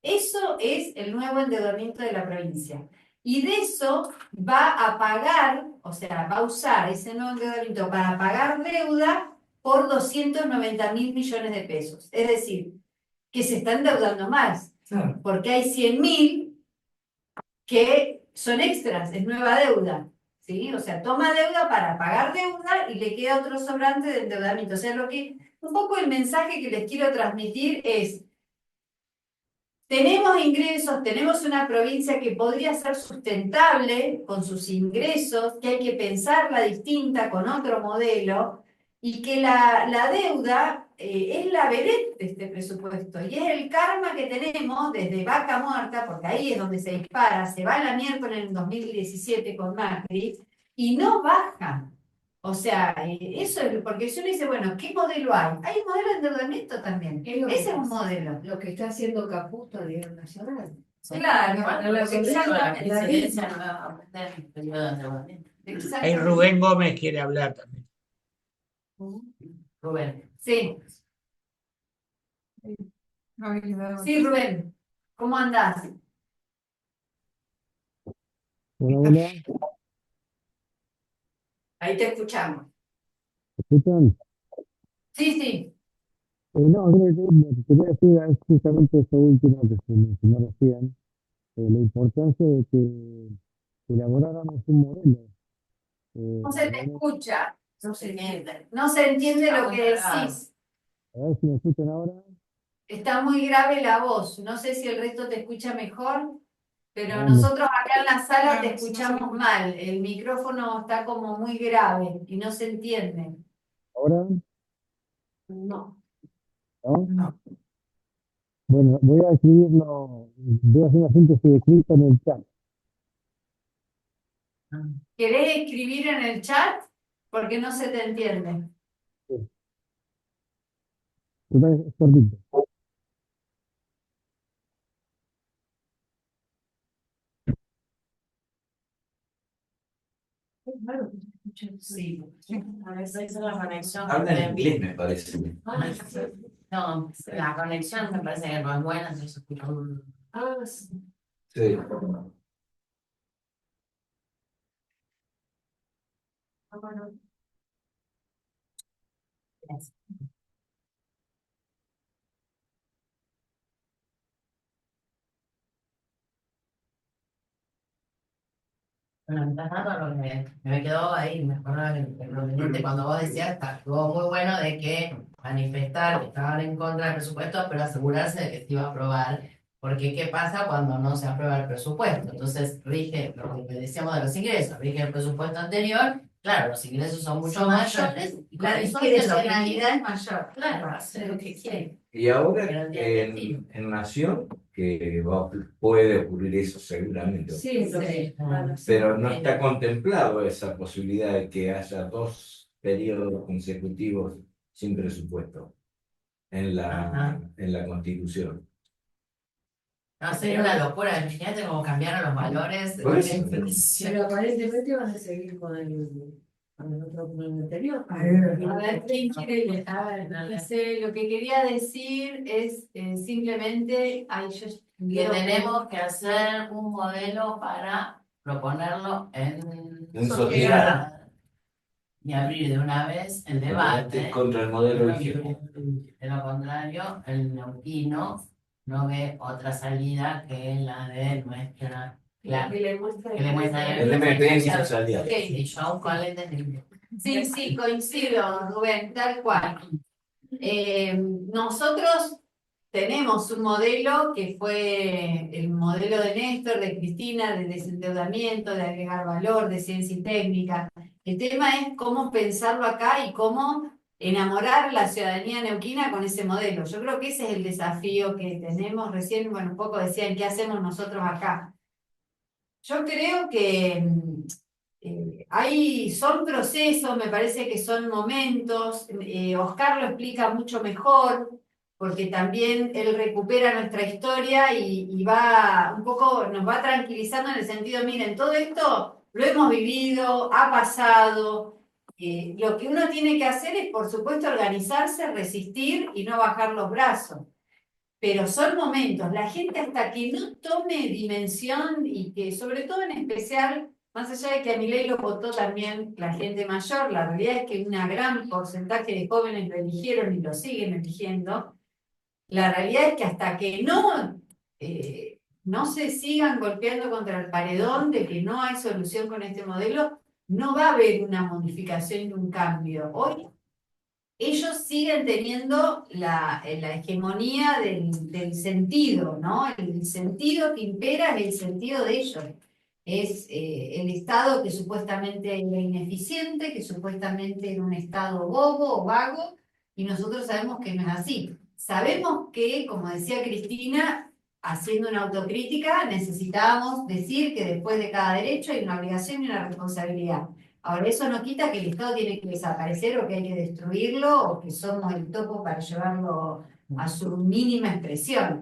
Eso es el nuevo endeudamiento de la provincia. Y de eso va a pagar, o sea, va a usar ese nuevo endeudamiento para pagar deuda por 290.000 millones de pesos. Es decir, que se está endeudando más, porque hay 100.000 que son extras, es nueva deuda, ¿sí? O sea, toma deuda para pagar deuda y le queda otro sobrante de endeudamiento. O sea, un poco el mensaje que les quiero transmitir es, tenemos ingresos, tenemos una provincia que podría ser sustentable con sus ingresos, que hay que pensarla distinta con otro modelo, y que la deuda es la vedette de este presupuesto, y es el karma que tenemos desde Vaca Muerta, porque ahí es donde se dispara, se va la miércoles en el 2017 con Macri, y no baja. O sea, eso es, porque si uno dice, bueno, ¿qué modelo hay? Hay un modelo de endeudamiento también. Ese es un modelo. Lo que está haciendo Caputo a nivel nacional. Claro, Bueno, la exactamente. La misma. incidencia no va a aumentar el periodo de endeudamiento. Ahí Exactamente. Rubén Gómez quiere hablar también. Rubén. Sí. Sí, Rubén, ¿cómo andás? Hola, hola, Ahí te escuchamos. ¿me escuchan? Sí, sí. No, creo que lo que quería decir es justamente eso último que se mencionó recién, la importancia de que elaboráramos un modelo. No se te Digamos, escucha. No se entiende. No se entiende Está lo muy que grabado. decís. a ver si me escuchan ahora. Está muy grave la voz. No sé si el resto te escucha mejor, pero Ah, nosotros acá en la sala te escuchamos mal. El micrófono está como muy grave y no se entiende. ¿Ahora? No. ¿No? Bueno, voy a hacer una síntesis escrita en el chat. ¿Querés escribir en el chat? Porque no se te entiende. Sí. Total, es cortito. Sí. A veces es la conexión. Habla en inglés, me parece. No, la conexión me parece que no es buena, entonces escucho un... Sí. Bueno, mientras tanto, lo que me quedó ahí, me acuerdo el proveniente cuando vos decías, estuvo muy bueno de que manifestar que estaban en contra del presupuesto, pero asegurarse de que se iba a aprobar, porque ¿qué pasa cuando no se aprueba el presupuesto? Entonces rige lo que decíamos de los ingresos, rige el presupuesto anterior, claro, los ingresos son mucho mayores, y con La eso hacen lo que discrecionalidad es mayor. claro, hacen lo que quieren. Y ahora Pero entiende, en Nación, que puede ocurrir eso seguramente, Sí, pero no está contemplado esa posibilidad de que haya 2 periodos consecutivos sin presupuesto en Ajá. la Constitución. No, sería una locura, imagínate cómo cambiaron los valores de Por la eso. inflación. Pero aparentemente van a seguir con el otro plan anterior. A ver, ¿quién quiere leer? A ver, no sé, lo que quería decir es simplemente, ay, yo Que tenemos que hacer un modelo para proponerlo en En sociedad y abrir de una vez el debate. contra el modelo De vigente. lo contrario, el neuquino no ve otra salida que la de nuestra. Claro, Que le muestra que le muestra El MPN y sus aliados. y yo con el de Sí, sí, coincido, Rubén, tal cual. Nosotros tenemos un modelo que fue el modelo de Néstor, de Cristina, de desendeudamiento, de agregar valor, de ciencia y técnica. El tema es cómo pensarlo acá y cómo enamorar la ciudadanía neuquina con ese modelo. Yo creo que ese es el desafío que tenemos. Recién, bueno, un poco decían, ¿qué hacemos nosotros acá? Yo creo que son procesos, me parece que son momentos. Oscar lo explica mucho mejor, porque también él recupera nuestra historia y va un poco, nos va tranquilizando en el sentido, miren, todo esto lo hemos vivido, ha pasado. Lo que uno tiene que hacer es, por supuesto, organizarse, resistir y no bajar los brazos. Pero son momentos, la gente hasta que no tome dimensión y que sobre todo en especial, más allá de que a Milei lo votó también la gente mayor, la realidad es que un gran porcentaje de jóvenes lo eligieron y lo siguen eligiendo, la realidad es que hasta que no se sigan golpeando contra el paredón de que no hay solución con este modelo, no va a haber una modificación y un cambio. Hoy ellos siguen teniendo la hegemonía del sentido, ¿no? El sentido que impera es el sentido de ellos. Es el Estado que supuestamente era ineficiente, que supuestamente era un Estado bobo o vago, y nosotros sabemos que no es así. Sabemos que, como decía Cristina, haciendo una autocrítica, necesitábamos decir que después de cada derecho hay una obligación y una responsabilidad. Ahora, eso no quita que el Estado tiene que desaparecer o que hay que destruirlo o que somos el topo para llevarlo a su mínima expresión.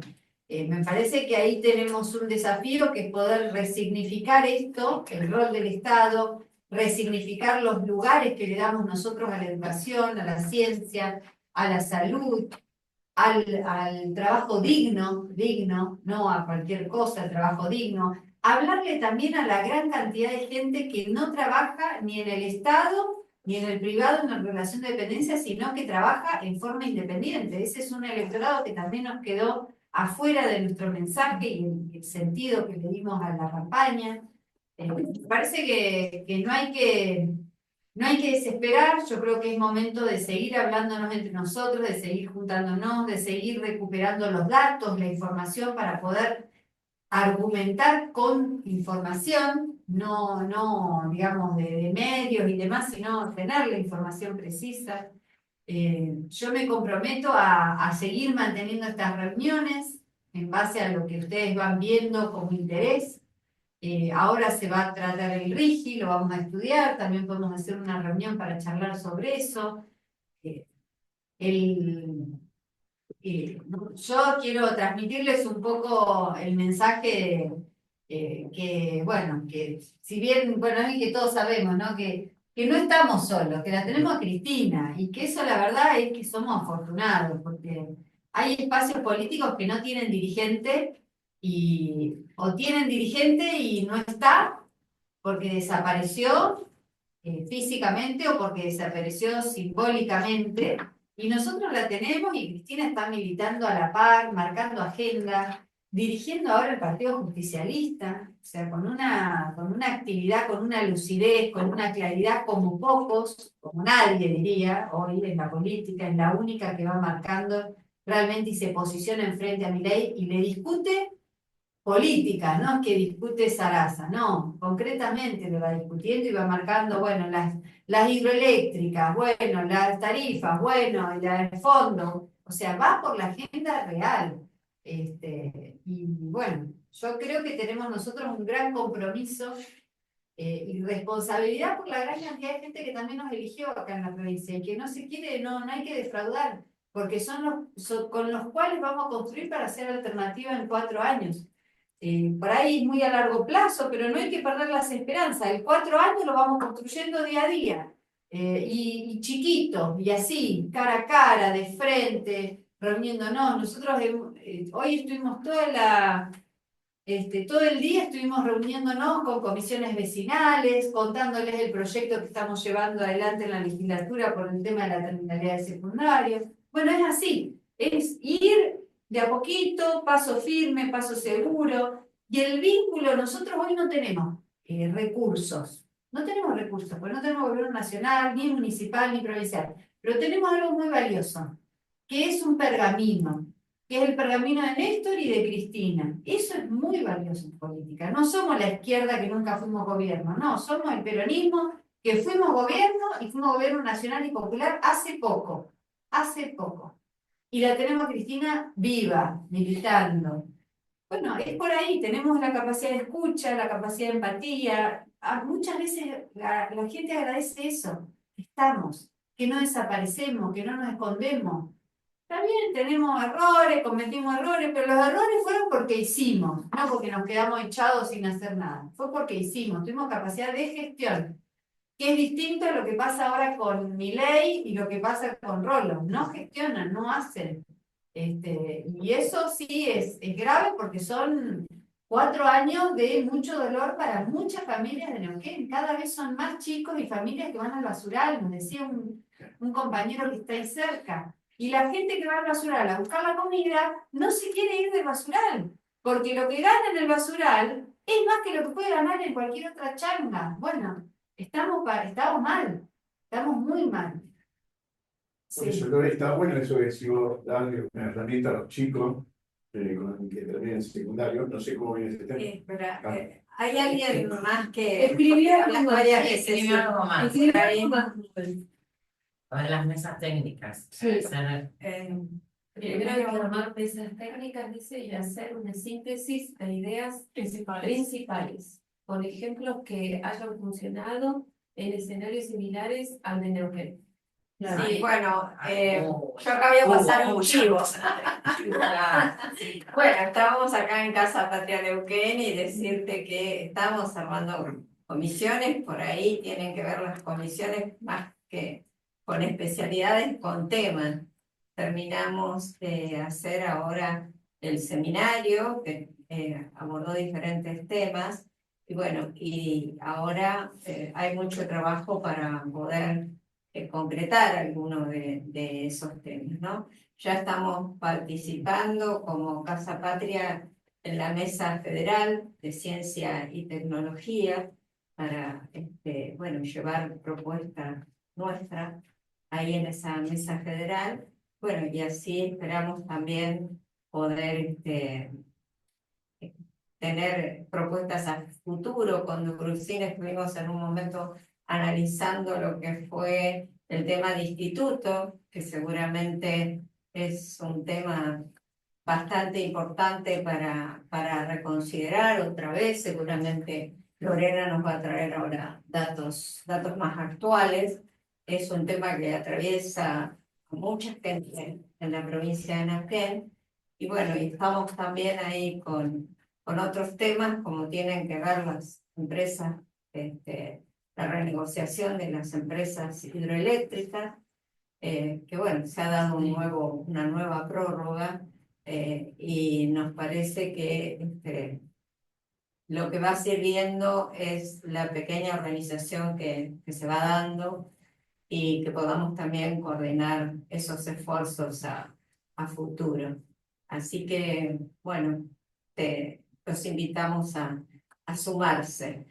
Me parece que ahí tenemos un desafío que es poder resignificar esto, el rol del Estado, resignificar los lugares que le damos nosotros a la educación, a la ciencia, a la salud, al trabajo digno, no a cualquier cosa, el trabajo digno. Hablarle también a la gran cantidad de gente que no trabaja ni en el Estado ni en el privado en relación de dependencia, sino que trabaja en forma independiente. Ese es un electorado que también nos quedó afuera de nuestro mensaje y el sentido que le dimos a la campaña. Parece que no hay que desesperar. Yo creo que es momento de seguir hablándonos entre nosotros, de seguir juntándonos, de seguir recuperando los datos, la información para poder argumentar con información, no digamos, de medios y demás, sino tener la información precisa. Yo me comprometo a seguir manteniendo estas reuniones en base a lo que ustedes van viendo como interés. Ahora se va a tratar el RIGI, lo vamos a estudiar, también podemos hacer una reunión para charlar sobre eso. Yo quiero transmitirles un poco el mensaje bueno, que si bien, bueno, es que todos sabemos, ¿no? Que no estamos solos, que la tenemos a Cristina, y que eso la verdad es que somos afortunados, porque hay espacios políticos que no tienen dirigente, o tienen dirigente y no está, porque desapareció físicamente o porque desapareció simbólicamente, y nosotros la tenemos y Cristina está militando a la par, marcando agenda, dirigiendo ahora el Partido Justicialista, o sea, con una actividad, con una lucidez, con una claridad como pocos, como nadie diría hoy en la política, es la única que va marcando realmente y se posiciona enfrente a Milei y le discute política, no es que discute Sarasa, no, concretamente lo va discutiendo y va marcando, bueno, las hidroeléctricas, bueno, las tarifas, bueno, el fondo, o sea, va por la agenda real. Y bueno, yo creo que tenemos nosotros un gran compromiso y responsabilidad por la gran cantidad de gente que también nos eligió acá en la provincia y que no se quiere, no hay que defraudar, porque son con los cuales vamos a construir para hacer alternativa en 4 años. Por ahí es muy a largo plazo, pero no hay que perder las esperanzas. En 4 años lo vamos construyendo día a día, y chiquito, y así, cara a cara, de frente, reuniéndonos. Nosotros hoy estuvimos toda Todo el día estuvimos reuniéndonos con comisiones vecinales, contándoles el proyecto que estamos llevando adelante en la legislatura por el tema de la terminalidad de secundario. Bueno, es así, es ir de a poquito, paso firme, paso seguro, y el vínculo, nosotros hoy no tenemos recursos, no tenemos recursos, pues no tenemos gobierno nacional, ni municipal, ni provincial, pero tenemos algo muy valioso, que es un pergamino, que es el pergamino de Néstor y de Cristina. Eso es muy valioso en política. No somos la izquierda que nunca fuimos gobierno, no, somos el peronismo que fuimos gobierno y fuimos gobierno nacional y popular hace poco, hace poco. Y la tenemos a Cristina viva, militando. Bueno, es por ahí, tenemos la capacidad de escucha, la capacidad de empatía. Muchas veces la gente agradece eso, estamos, que no desaparecemos, que no nos escondemos. También tenemos errores, cometimos errores, pero los errores fueron porque hicimos, no porque nos quedamos echados sin hacer nada. Fue porque hicimos, tuvimos capacidad de gestión, que es distinto a lo que pasa ahora con Milei y lo que pasa con Rolo. No gestionan, no hacen. Y eso sí es grave porque son 4 años de mucho dolor para muchas familias de Neuquén. Cada vez son más chicos y familias que van al basural, nos decía un compañero que está ahí cerca. Y la gente que va al basural a buscar la comida no se quiere ir del basural, porque lo que gana en el basural es más que lo que puede ganar en cualquier otra changa. Bueno, estamos mal, estamos muy mal. Por eso, Lore, está bueno eso de si vos darle una herramienta a los chicos con que terminen el secundario, no sé cómo viene ese tema. Espera, hay alguien más que Escribió hablas varias veces. Escribió algo más. Escribió Ahí. algo más. Lo de las mesas técnicas. Sí. Primero hay que armar mesas técnicas, dice, y hacer una síntesis de ideas principales. Con ejemplos que hayan funcionado en escenarios similares al de Neuquén. Sí, bueno, yo acá voy a pasar un chivo. Bueno, estábamos acá en Casa Patria Neuquén y decirte que estamos armando comisiones, por ahí tienen que ver las comisiones más que con especialidades, con temas. Terminamos de hacer ahora el seminario que abordó diferentes temas y bueno, y ahora hay mucho trabajo para poder concretar algunos de esos temas, ¿no? Ya estamos participando como Casa Patria en la Mesa Federal de Ciencia y Tecnología para, bueno, llevar propuestas nuestras ahí en esa Mesa Federal. Bueno, y así esperamos también poder tener propuestas a futuro. Con Crucine estuvimos en un momento analizando lo que fue el tema de instituto, que seguramente es un tema bastante importante para reconsiderar otra vez. Seguramente Lorena nos va a traer ahora datos más actuales. Es un tema que atraviesa a mucha gente en la provincia de Neuquén. Y bueno, y estamos también ahí con otros temas como tienen que ver las empresas, la renegociación de las empresas hidroeléctricas, que bueno, se ha dado una nueva prórroga y nos parece que lo que va sirviendo es la pequeña organización que se va dando y que podamos también coordinar esos esfuerzos a futuro. Así que, bueno, los invitamos a sumarse.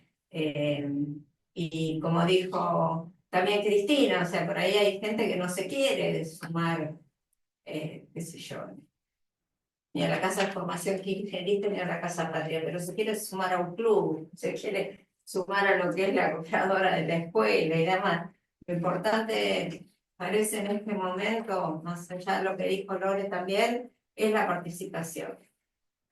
Y como dijo también Cristina, o sea, por ahí hay gente que no se quiere sumar, qué sé yo, ni a la Casa de Formación Kirchnerista ni a la Casa Patria, pero se quiere sumar a un club, se quiere sumar a lo que es la cooperadora de la escuela y demás. Lo importante, parece en este momento, más allá de lo que dijo Lore también, es la participación.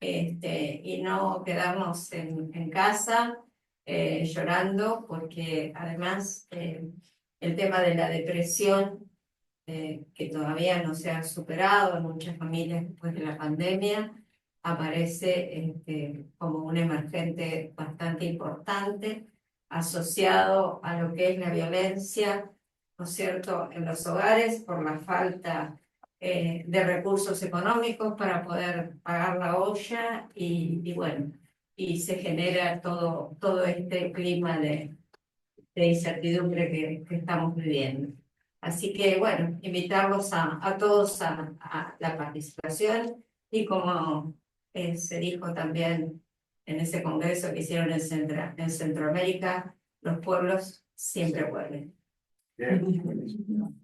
Y no quedarnos en casa llorando, porque además el tema de la depresión, que todavía no se ha superado en muchas familias después de la pandemia, aparece como un emergente bastante importante, asociado a lo que es la violencia, ¿no es cierto?, en los hogares por la falta de recursos económicos para poder pagar la olla y bueno, y se genera todo este clima de incertidumbre que estamos viviendo. Así que, bueno, invitarlos a todos a la participación y como se dijo también en ese congreso que hicieron en Centroamérica, los pueblos siempre vuelven. Bien.